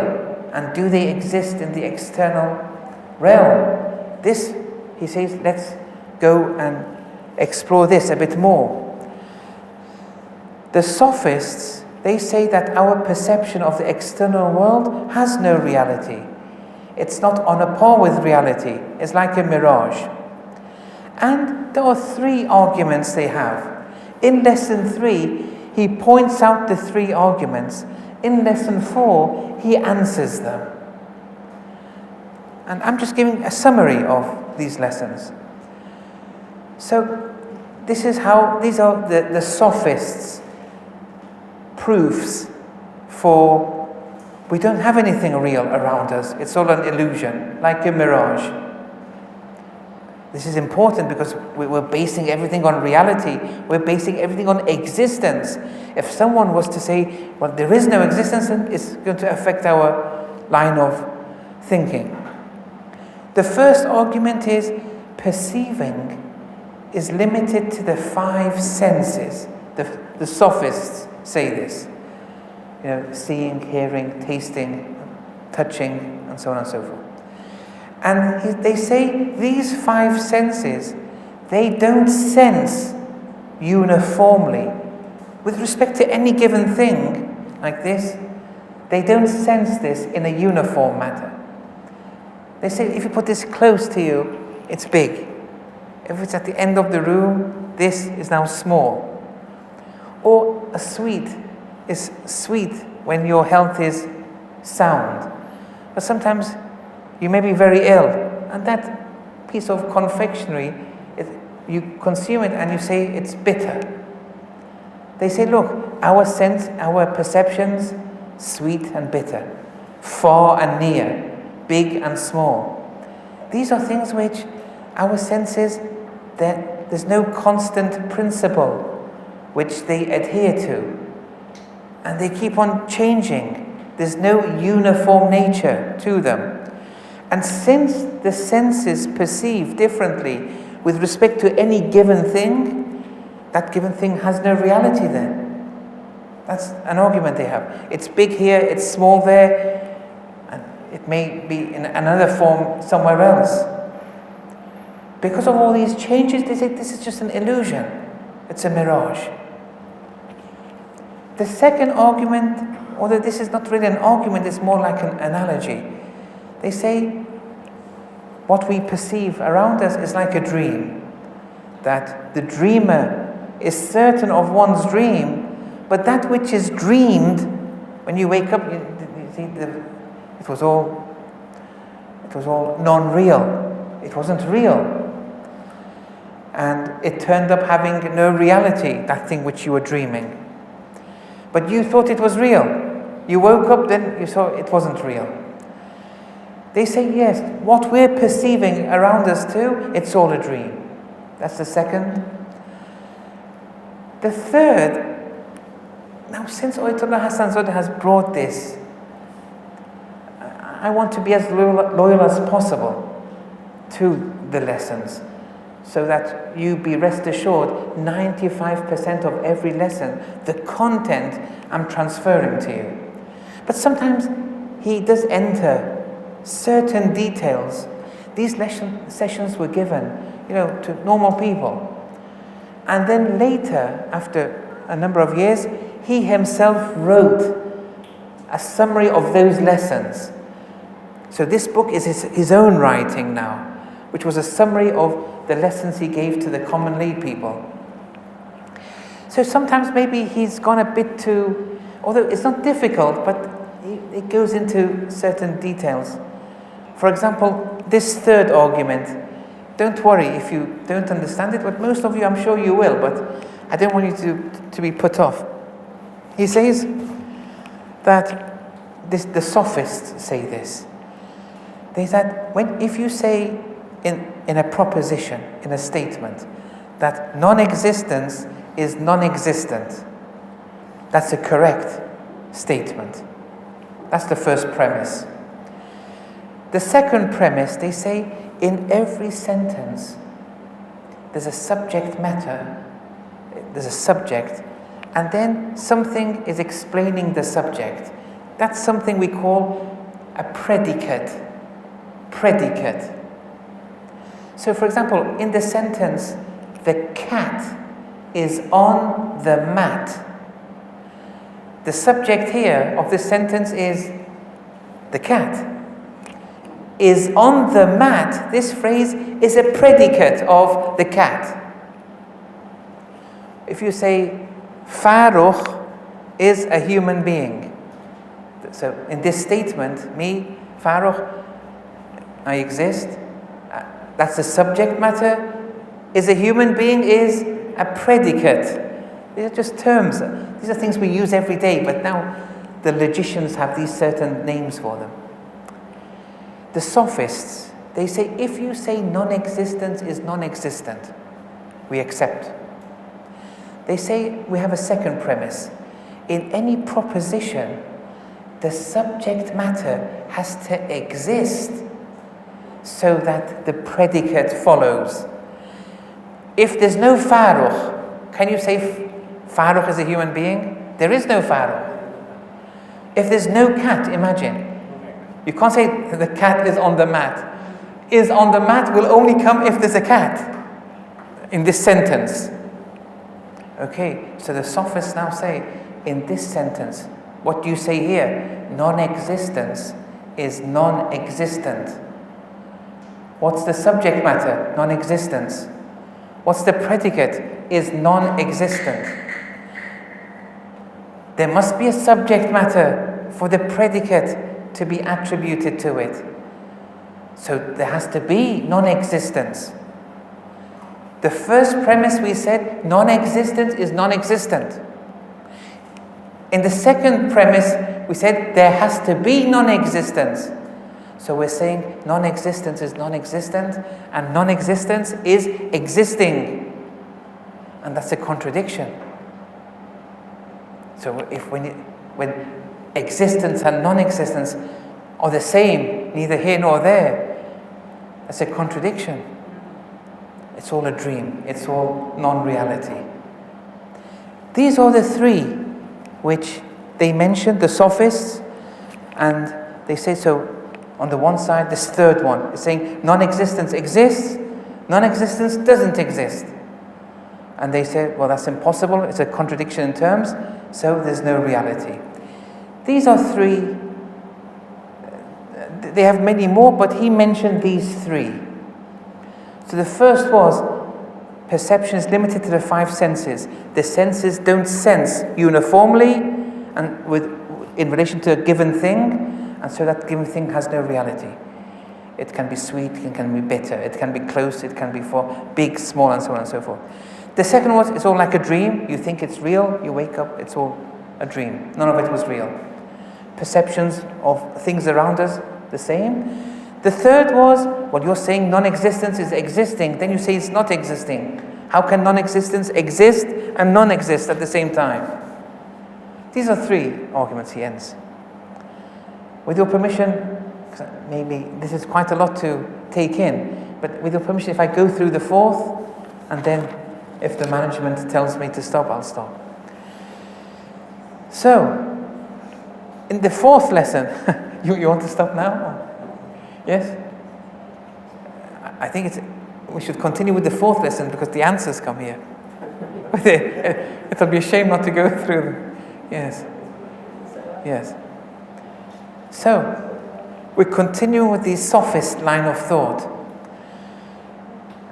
And do they exist in the external realm? This, he says, let's go and explore this a bit more. The Sophists, they say that our perception of the external world has no reality. It's not on a par with reality. It's like a mirage. And there are three arguments they have. In lesson 3, he points out the three arguments. In lesson 4, he answers them. And I'm just giving a summary of these lessons. So this is how, these are the Sophists' proofs for we don't have anything real around us. It's all an illusion, like a mirage. This is important because we're basing everything on reality. We're basing everything on existence. If someone was to say, well, there is no existence, then it's going to affect our line of thinking. The first argument is perceiving is limited to the 5 senses. The Sophists say this. You know, seeing, hearing, tasting, touching, and so on and so forth. And they say these 5 senses, they don't sense uniformly. With respect to any given thing, like this, they don't sense this in a uniform manner. They say if you put this close to you, it's big. If it's at the end of the room, this is now small. Or a sweet is sweet when your health is sound. But sometimes you may be very ill, and that piece of confectionery, you consume it and you say it's bitter. They say, look, our sense, our perceptions, sweet and bitter, far and near, big and small. These are things which our senses, there's no constant principle which they adhere to. And they keep on changing. There's no uniform nature to them. And since the senses perceive differently with respect to any given thing, that given thing has no reality then. That's an argument they have. It's big here, it's small there, and it may be in another form somewhere else. Because of all these changes, they say this is just an illusion. It's a mirage. The second argument, although this is not really an argument, it's more like an analogy. They say what we perceive around us is like a dream. That the dreamer is certain of one's dream, but that which is dreamed, when you wake up, you see it was all non-real. It wasn't real. And it turned up having no reality, that thing which you were dreaming. But you thought it was real. You woke up, then you saw it wasn't real. They say, yes, what we're perceiving around us too, it's all a dream. That's the second. The third, now since Ayatollah Hassan Zadeh has brought this, I want to be as loyal as possible to the lessons, so that you be rest assured 95% of every lesson, the content I'm transferring to you. But sometimes he does enter certain details. These sessions were given, to normal people. And then later, after a number of years, he himself wrote a summary of those lessons. So this book is his own writing now, which was a summary of the lessons he gave to the common lay people. So sometimes maybe he's gone a bit too, although it's not difficult, but it goes into certain details. For example, this third argument, don't worry if you don't understand it, but most of you, I'm sure you will, but I don't want you to be put off. He says that the Sophists say this. They said, if you say in a proposition, in a statement, that non-existence is non-existent, that's a correct statement. That's the first premise. The second premise, they say, in every sentence, there's a subject matter, there's a subject, and then something is explaining the subject. That's something we call a predicate. Predicate. So, for example, in the sentence, the cat is on the mat. The subject here of this sentence is the cat. Is on the mat. This phrase is a predicate of the cat. If you say, Faroukh is a human being. So in this statement, me, Faroukh, I exist. That's the subject matter. Is a human being is a predicate. These are just terms. These are things we use every day, but now the logicians have these certain names for them. The Sophists, they say if you say non-existence is non-existent, we accept. They say we have a second premise. In any proposition, the subject matter has to exist so that the predicate follows. If there's no Faroukh, can you say Faroukh is a human being? There is no Faroukh. If there's no cat, imagine. You can't say the cat is on the mat. Is on the mat will only come if there's a cat in this sentence. Okay, so the Sophists now say, in this sentence, what do you say here? Non-existence is non-existent. What's the subject matter? Non-existence. What's the predicate? Is non-existent. There must be a subject matter for the predicate to be attributed to it. So there has to be non-existence. The first premise we said, non-existence is non-existent. In the second premise, we said there has to be non-existence. So we're saying non-existence is non-existent and non-existence is existing. And that's a contradiction. So when existence and non-existence are the same, neither here nor there, that's a contradiction. It's all a dream. It's all non-reality. These are the three which they mentioned, the Sophists, and they say so on the one side. This third one is saying non-existence exists, non-existence doesn't exist. And they say, well, that's impossible, it's a contradiction in terms, so there's no reality. These are three. They have many more, but he mentioned these three. So the first was, perception is limited to the five senses. The senses don't sense uniformly and in relation to a given thing, and so that given thing has no reality. It can be sweet, it can be bitter, it can be close, it can be for big, small, and so on and so forth. The second was, it's all like a dream. You think it's real, you wake up, it's all a dream. None of it was real. Perceptions of things around us, the same. The third was, well, you're saying non-existence is existing, then you say it's not existing. How can non-existence exist and non-exist at the same time? These are three arguments he ends. With your permission, maybe this is quite a lot to take in, but with your permission, if I go through the fourth, and then if the management tells me to stop, I'll stop. So, in the fourth lesson, you want to stop now? Yes? I think we should continue with the fourth lesson because the answers come here. It'll be a shame not to go through them. Yes. Yes. So, we continue with the sophist line of thought.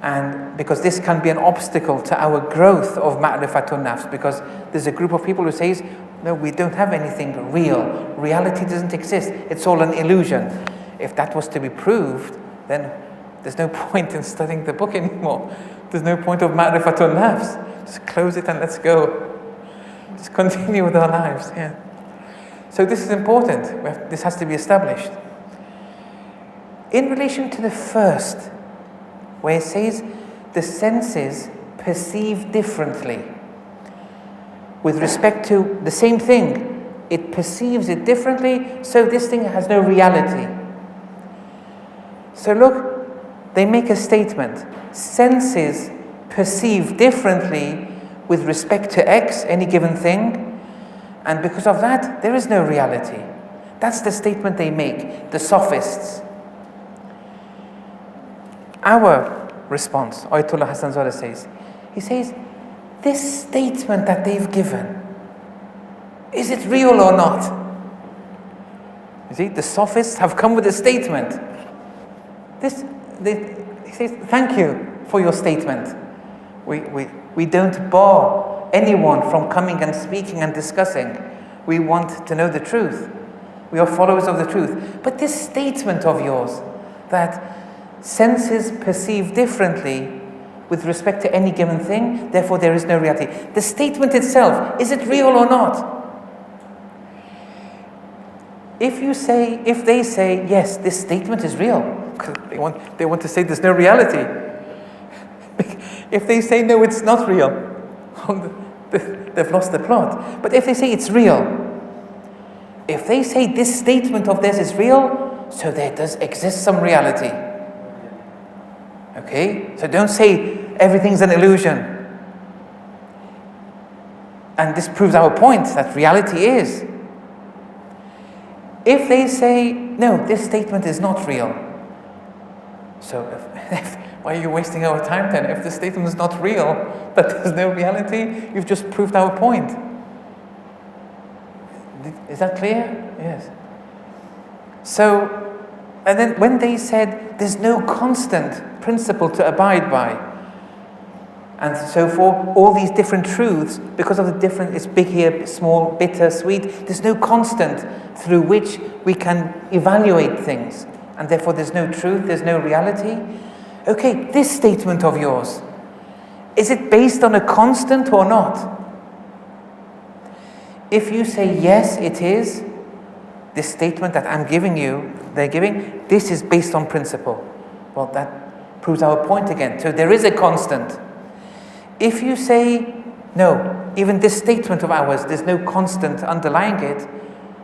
And because this can be an obstacle to our growth of ma'rifatun nafs, because there's a group of people who says, no, we don't have anything real. Reality doesn't exist. It's all an illusion. If that was to be proved, then there's no point in studying the book anymore. There's no point of ma'rifatun nafs. Just close it and let's go. Just continue with our lives. Yeah. So this is important. This has to be established. In relation to the first, where it says the senses perceive differently with respect to the same thing, it perceives it differently, so this thing has no reality. So look, they make a statement. Senses perceive differently with respect to X, any given thing, and because of that, there is no reality. That's the statement they make, the sophists. Our response, Ayatollah Hassan Zada says, he says, this statement that they've given, is it real or not? You see, the sophists have come with a statement. He says, thank you for your statement. We don't bar anyone from coming and speaking and discussing. We want to know the truth. We are followers of the truth. But this statement of yours, that senses perceive differently with respect to any given thing, therefore there is no reality. The statement itself, is it real or not? If they say, yes, this statement is real, because they want to say there's no reality. If they say, no, it's not real, they've lost the plot. But if they say it's real, if they say this statement of theirs is real, so there does exist some reality. Okay? So don't say everything's an illusion. And this proves our point that reality is. If they say, no, this statement is not real, so why are you wasting our time then? If the statement is not real, that there's no reality, you've just proved our point. Is that clear? Yes. So, and then when they said there's no constant principle to abide by, and so for all these different truths, because of the different, it's big here, small, bitter, sweet, there's no constant through which we can evaluate things, and therefore there's no truth, there's no reality. Okay, this statement of yours, is it based on a constant or not? If you say yes, it is, this statement that I'm giving you, they're giving, this is based on principle. Well, that proves our point again. So there is a constant. If you say, no, even this statement of ours, there's no constant underlying it,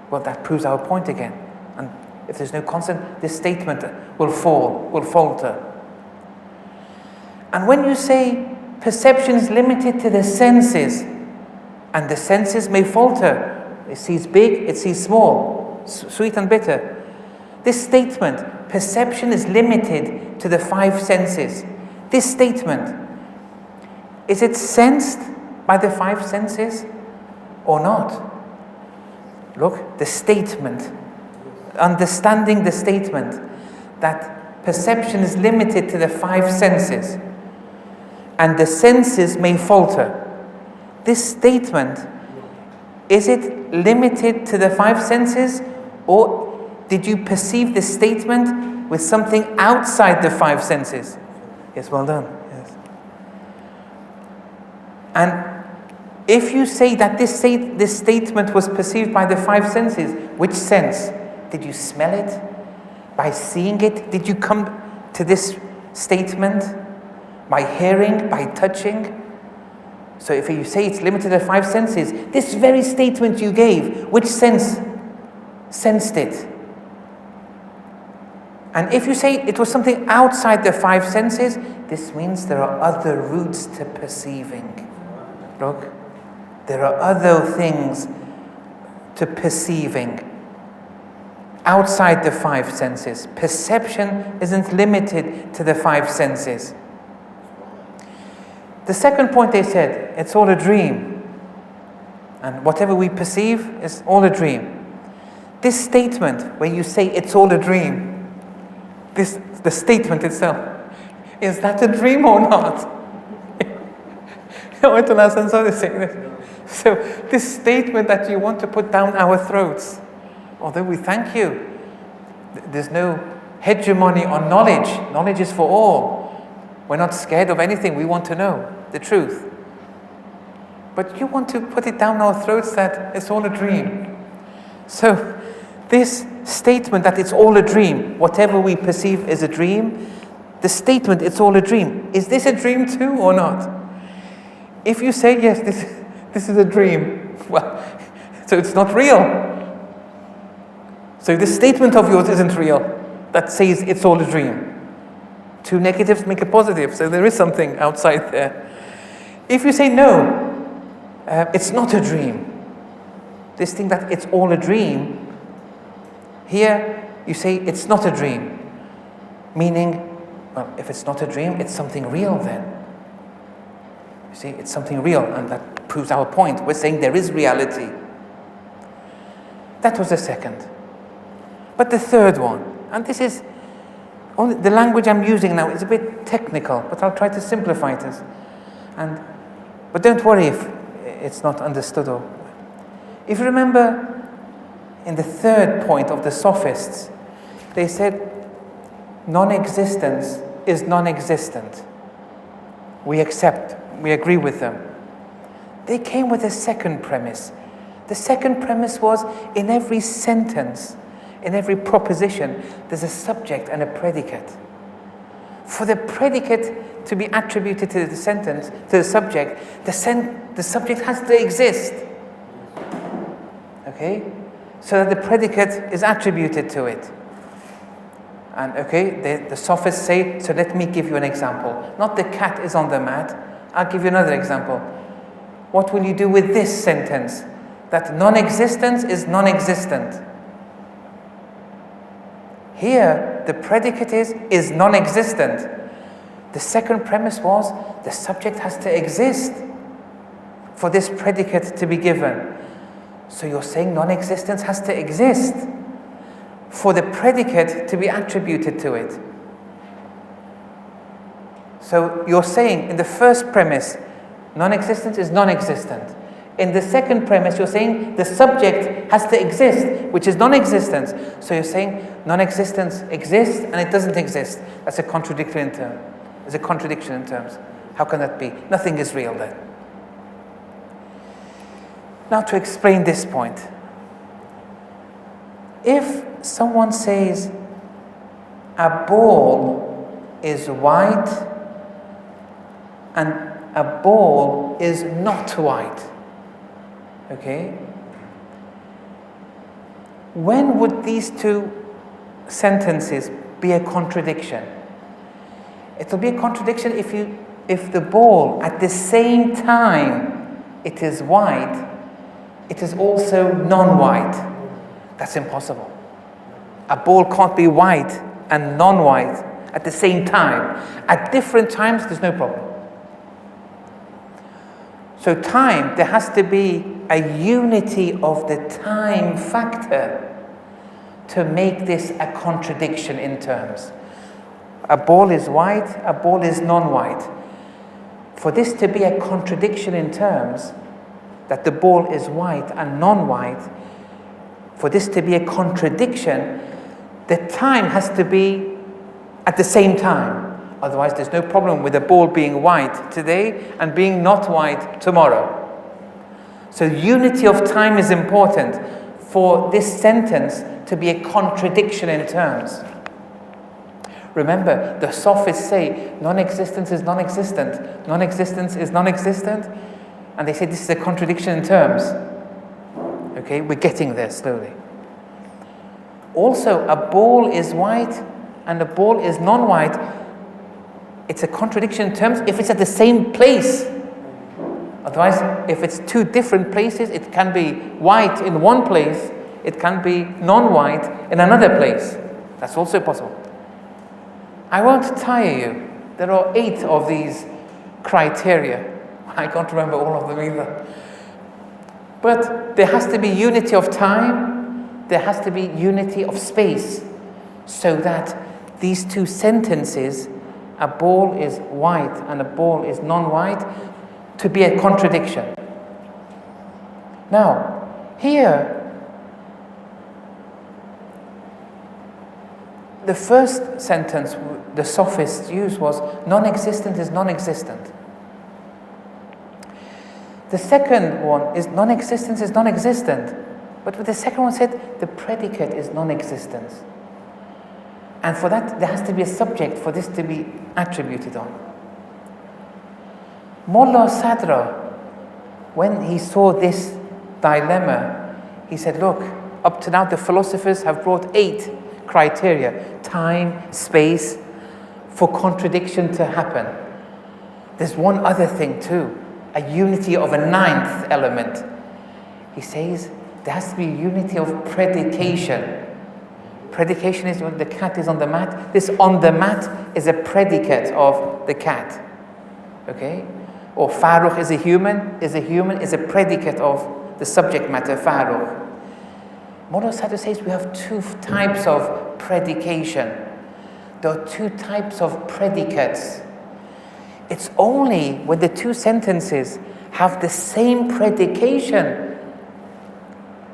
well, that proves our point again. And if there's no constant, this statement will falter. And when you say perception is limited to the senses, and the senses may falter, it sees big, it sees small, sweet and bitter. This statement, perception is limited to the five senses. This statement, is it sensed by the five senses or not? Look, the statement, understanding the statement that perception is limited to the five senses and the senses may falter. This statement, is it limited to the five senses, or did you perceive this statement with something outside the five senses? Yes, well done. Yes. And if you say that this statement was perceived by the five senses, which sense? Did you smell it? By seeing it? Did you come to this statement by hearing, by touching? So if you say it's limited to five senses, this very statement you gave, which sense sensed it? And if you say it was something outside the five senses, this means there are other routes to perceiving. Look, there are other things to perceiving outside the five senses. Perception isn't limited to the five senses. The second point they said, it's all a dream. And whatever we perceive is all a dream. This statement where you say it's all a dream, the statement itself, is that a dream or not? I don't understand how to say this. So this statement that you want to put down our throats, although we thank you, there's no hegemony on knowledge. Knowledge is for all. We're not scared of anything. We want to know the truth. But you want to put it down our throats that it's all a dream. So this statement that it's all a dream, whatever we perceive is a dream, the statement it's all a dream, is this a dream too or not? If you say yes, this is a dream, well, so it's not real. So this statement of yours isn't real, that says it's all a dream. Two negatives make a positive, so there is something outside there. If you say no, it's not a dream, this thing that it's all a dream, here you say it's not a dream, meaning, well, if it's not a dream, it's something real then. You see, it's something real, and that proves our point. We're saying there is reality. That was the second. But the third one, and this is, only the language I'm using now is a bit technical, but I'll try to simplify it. But don't worry if it's not understood. If you remember, in the third point of the Sophists, they said non-existence is non-existent. We accept, we agree with them. They came with a second premise. The second premise was, in every sentence, in every proposition, there's a subject and a predicate. For the predicate to be attributed to the sentence, to the subject, the subject has to exist. Okay? So that the predicate is attributed to it. And okay, the Sophists say, so let me give you an example. Not the cat is on the mat. I'll give you another example. What will you do with this sentence? That non-existence is non-existent. Here, the predicate is non-existent. The second premise was the subject has to exist for this predicate to be given. So you're saying non-existence has to exist for the predicate to be attributed to it. So you're saying in the first premise, non-existence is non-existent. In the second premise, you're saying the subject has to exist, which is non-existence. So you're saying non-existence exists and it doesn't exist. That's a contradiction in terms. There's a contradiction in terms. How can that be? Nothing is real then. Now to explain this point. If someone says a ball is white and a ball is not white, okay? When would these two sentences be a contradiction? It will be a contradiction if the ball at the same time it is white, it is also non-white. That's impossible. A ball can't be white and non-white at the same time. At different times, there's no problem. So time, there has to be a unity of the time factor to make this a contradiction in terms. A ball is white, a ball is non-white. For this to be a contradiction in terms, that the ball is white and non-white, for this to be a contradiction, the time has to be at the same time. Otherwise, there's no problem with the ball being white today and being not white tomorrow. So unity of time is important for this sentence to be a contradiction in terms. Remember, the Sophists say non-existence is non-existent, non-existence is non-existent, and they say this is a contradiction in terms. Okay, we're getting there slowly. Also, a ball is white and a ball is non-white. It's a contradiction in terms if it's at the same place. Otherwise, if it's two different places, it can be white in one place, it can be non-white in another place. That's also possible. I won't tire you. There are 8 of these criteria. I can't remember all of them either. But there has to be unity of time, there has to be unity of space, so that these two sentences, a ball is white and a ball is non-white, to be a contradiction. Now, here, the first sentence the Sophists used was non-existent is non-existent. The second one is non-existence is non-existent. But the second one said the predicate is non-existence. And for that, there has to be a subject for this to be attributed on. Mullah Sadra, when he saw this dilemma, he said, look, up to now the philosophers have brought 8 criteria: time, space, for contradiction to happen. There's one other thing too, a unity of a 9th element. He says there has to be a unity of predication. Predication is when the cat is on the mat. This on the mat is a predicate of the cat. Okay? Or Faroukh is a human, is a predicate of the subject matter, Faroukh. Mullah Sadr says we have 2 types of predication. There are 2 types of predicates. It's only when the 2 sentences have the same predication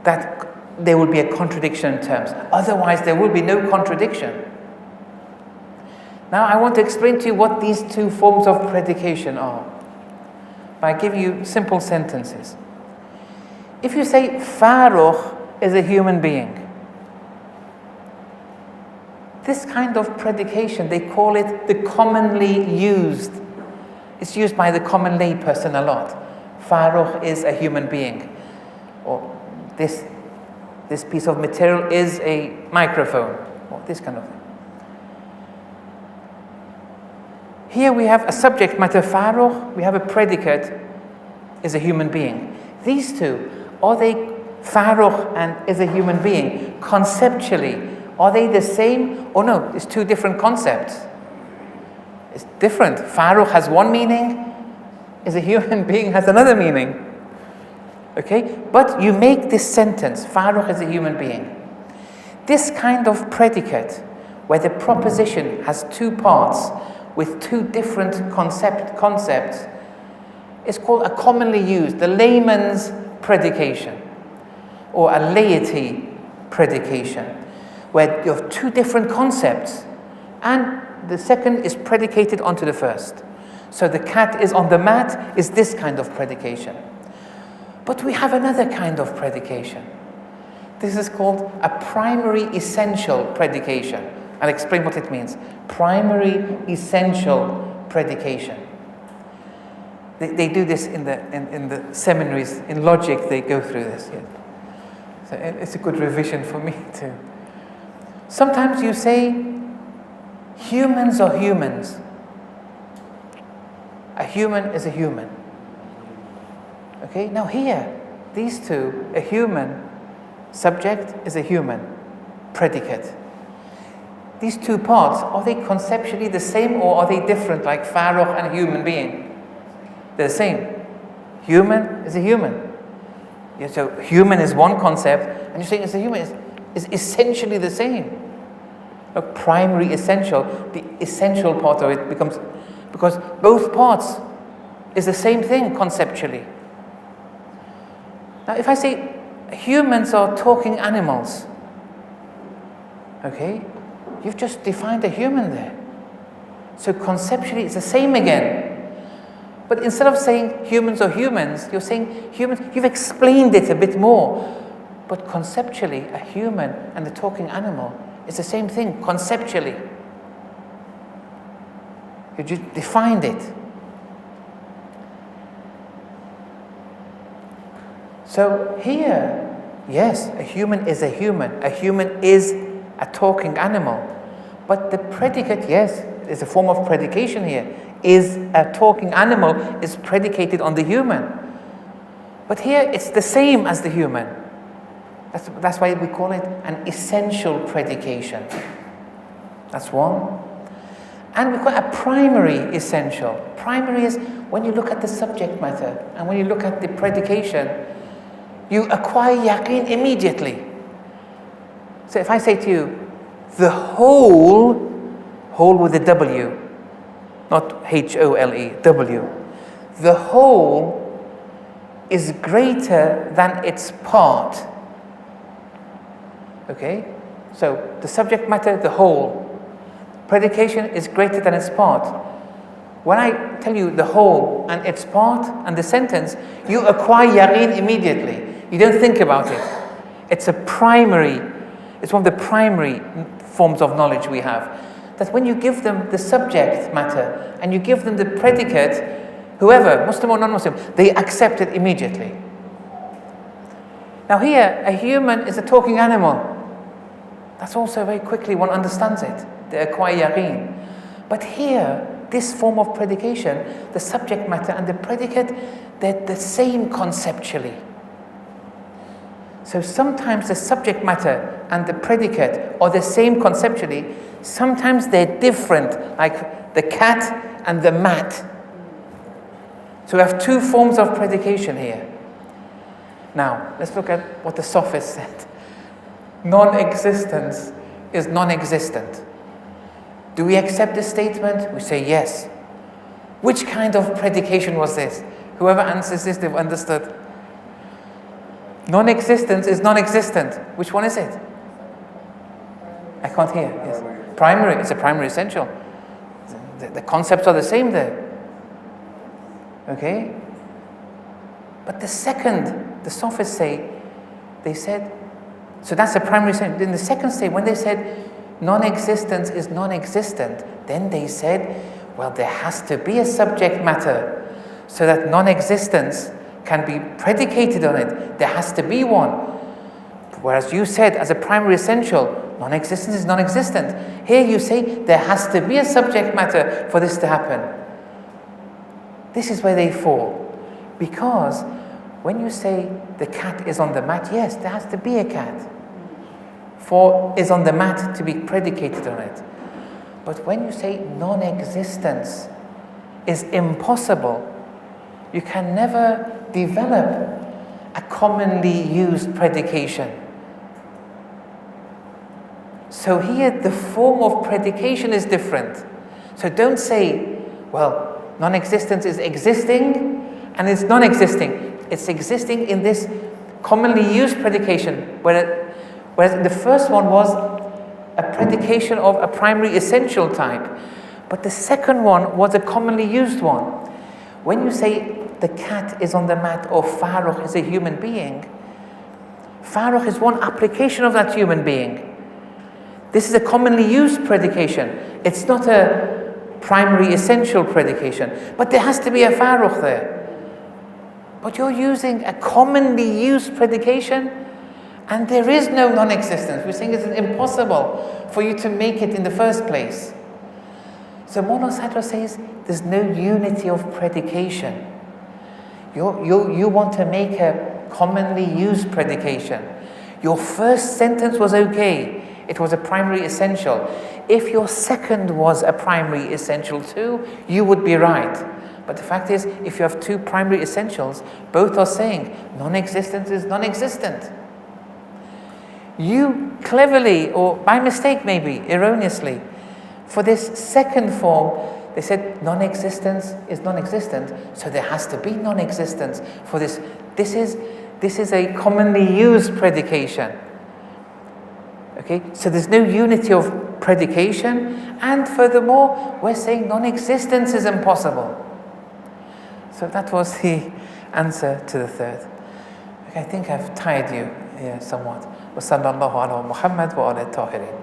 that there will be a contradiction in terms. Otherwise, there will be no contradiction. Now, I want to explain to you what these 2 forms of predication are by giving you simple sentences. If you say Faroukh is a human being, this kind of predication, they call it the commonly used. It's used by the common lay person a lot. Faroukh is a human being. Or this piece of material is a microphone. Or this kind of thing. Here we have a subject matter, Faroukh. We have a predicate, is a human being. These 2, are they Faroukh and is a human being? Conceptually, are they the same? Or no, it's 2 different concepts. It's different. Faroukh has one meaning, is a human being has another meaning. Okay? But you make this sentence, Faroukh is a human being. This kind of predicate, where the proposition has 2 parts with 2 different concepts, is called a commonly used, the layman's predication, or a laity predication, where you have 2 different concepts, and the second is predicated onto the first. So the cat is on the mat is this kind of predication. But we have another kind of predication. This is called a primary essential predication. I'll explain what it means. Primary essential predication. They do this in the seminaries, in logic they go through this. Yeah. So it's a good revision for me too. Sometimes you say, humans are humans. A human is a human. Okay, now here, these 2, a human subject is a human predicate. These 2 parts, are they conceptually the same or are they different, like Faroukh and a human being? They're the same. Human is a human. Yeah, so human is one concept, and you're saying it's a human is essentially the same. A primary essential, the essential part of it becomes, because both parts is the same thing conceptually. Now if I say humans are talking animals, okay, you've just defined a human there. So conceptually it's the same again. But instead of saying humans are humans, you're saying humans, you've explained it a bit more. But conceptually, a human and a talking animal is the same thing, conceptually. You just defined it. So here, yes, a human is a human. A human is a talking animal. But the predicate, yes, is a form of predication here, is a talking animal, is predicated on the human. But here it's the same as the human. That's why we call it an essential predication. That's one. And we call it a primary essential. Primary is when you look at the subject matter and when you look at the predication, you acquire yaqeen immediately. So if I say to you, the whole with a W, not H-O-L-E, W, the whole is greater than its part. Okay? So the subject matter, the whole. Predication is greater than its part. When I tell you the whole and its part and the sentence, you acquire yaqeen immediately. You don't think about it. It's one of the primary forms of knowledge we have. That when you give them the subject matter and you give them the predicate, whoever, Muslim or non-Muslim, they accept it immediately. Now here, a human is a talking animal. That's also very quickly one understands it. They acquire yaqeen. But here, this form of predication, the subject matter and the predicate, they're the same conceptually. So sometimes the subject matter and the predicate are the same conceptually, sometimes they're different, like the cat and the mat. So we have two forms of predication here. Now, let's look at what the Sophists said. Non-existence is non-existent. Do we accept this statement? We say yes. Which kind of predication was this? Whoever answers this, they've understood. Non-existence is non-existent. Which one is it? I can't hear. Yes. Primary. It's a primary essential. The concepts are the same there. Okay? But the second, the Sophists said, so that's a primary essential. In the second state, when they said non-existence is non-existent, then they said, well, there has to be a subject matter so that non-existence can be predicated on it. There has to be one. Whereas you said, as a primary essential, non-existence is non-existent. Here you say, there has to be a subject matter for this to happen. This is where they fall. Because when you say the cat is on the mat, yes, there has to be a cat. For is on the mat to be predicated on it. But when you say non-existence is impossible, you can never develop a commonly used predication. So here the form of predication is different. So don't say, well, non-existence is existing and it's non-existing. It's existing in this commonly used predication, whereas the first one was a predication of a primary essential type, but the second one was a commonly used one. When you say the cat is on the mat or Faroukh is a human being, Faroukh is one application of that human being. This is a commonly used predication. It's not a primary essential predication, but there has to be a Faroukh there. But you're using a commonly used predication and there is no non-existence. We're saying it's impossible for you to make it in the first place. So Mawlana Sadra says there's no unity of predication. You want to make a commonly used predication. Your first sentence was okay. It was a primary essential. If your second was a primary essential too, you would be right. But the fact is, if you have two primary essentials, both are saying non-existence is non-existent. You cleverly, or by mistake maybe, erroneously, for this second form, they said non-existence is non-existent, so there has to be non-existence for this. This is a commonly used predication. Okay, so there's no unity of predication, and furthermore, we're saying non-existence is impossible. So that was the answer to the third. Okay, I think I've tired you here somewhat. وصلى الله على محمد وعلى الطاهرين.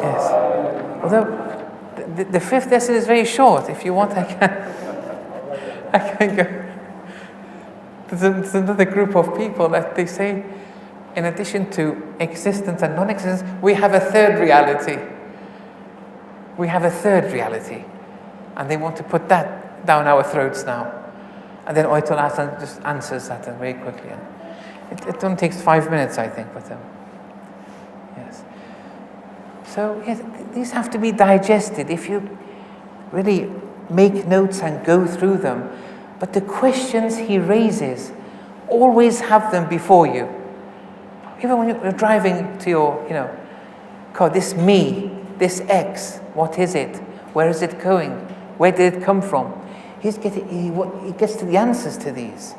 Yes. Although the fifth lesson is very short. If you want, I can go. There's another group of people that they say, in addition to existence and non-existence, we have a third reality. We have a third reality. And they want to put that down our throats now. And then Oytul Hasan just answers that very quickly. It only takes 5 minutes, I think, but yes. So yes, these have to be digested. If you really make notes and go through them, But the questions he raises, always have them before you. Even when you're driving to your, car, this me, this X, what is it? Where is it going? Where did it come from? He gets to the answers to these.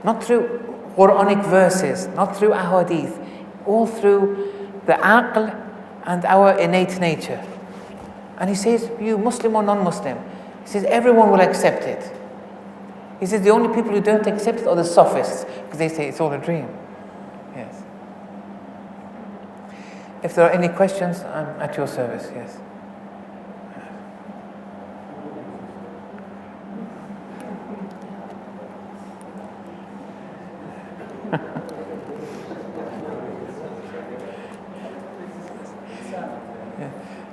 Not through Quranic verses, not through ahadith, all through the aql and our innate nature. And he says, you Muslim or non-Muslim, he says everyone will accept it. He says the only people who don't accept it are the Sophists, because they say it's all a dream. Yes. If there are any questions, I'm at your service, yes.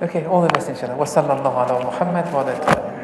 Okay, all the best inshallah. Wa sallallahu ala Muhammad wa ala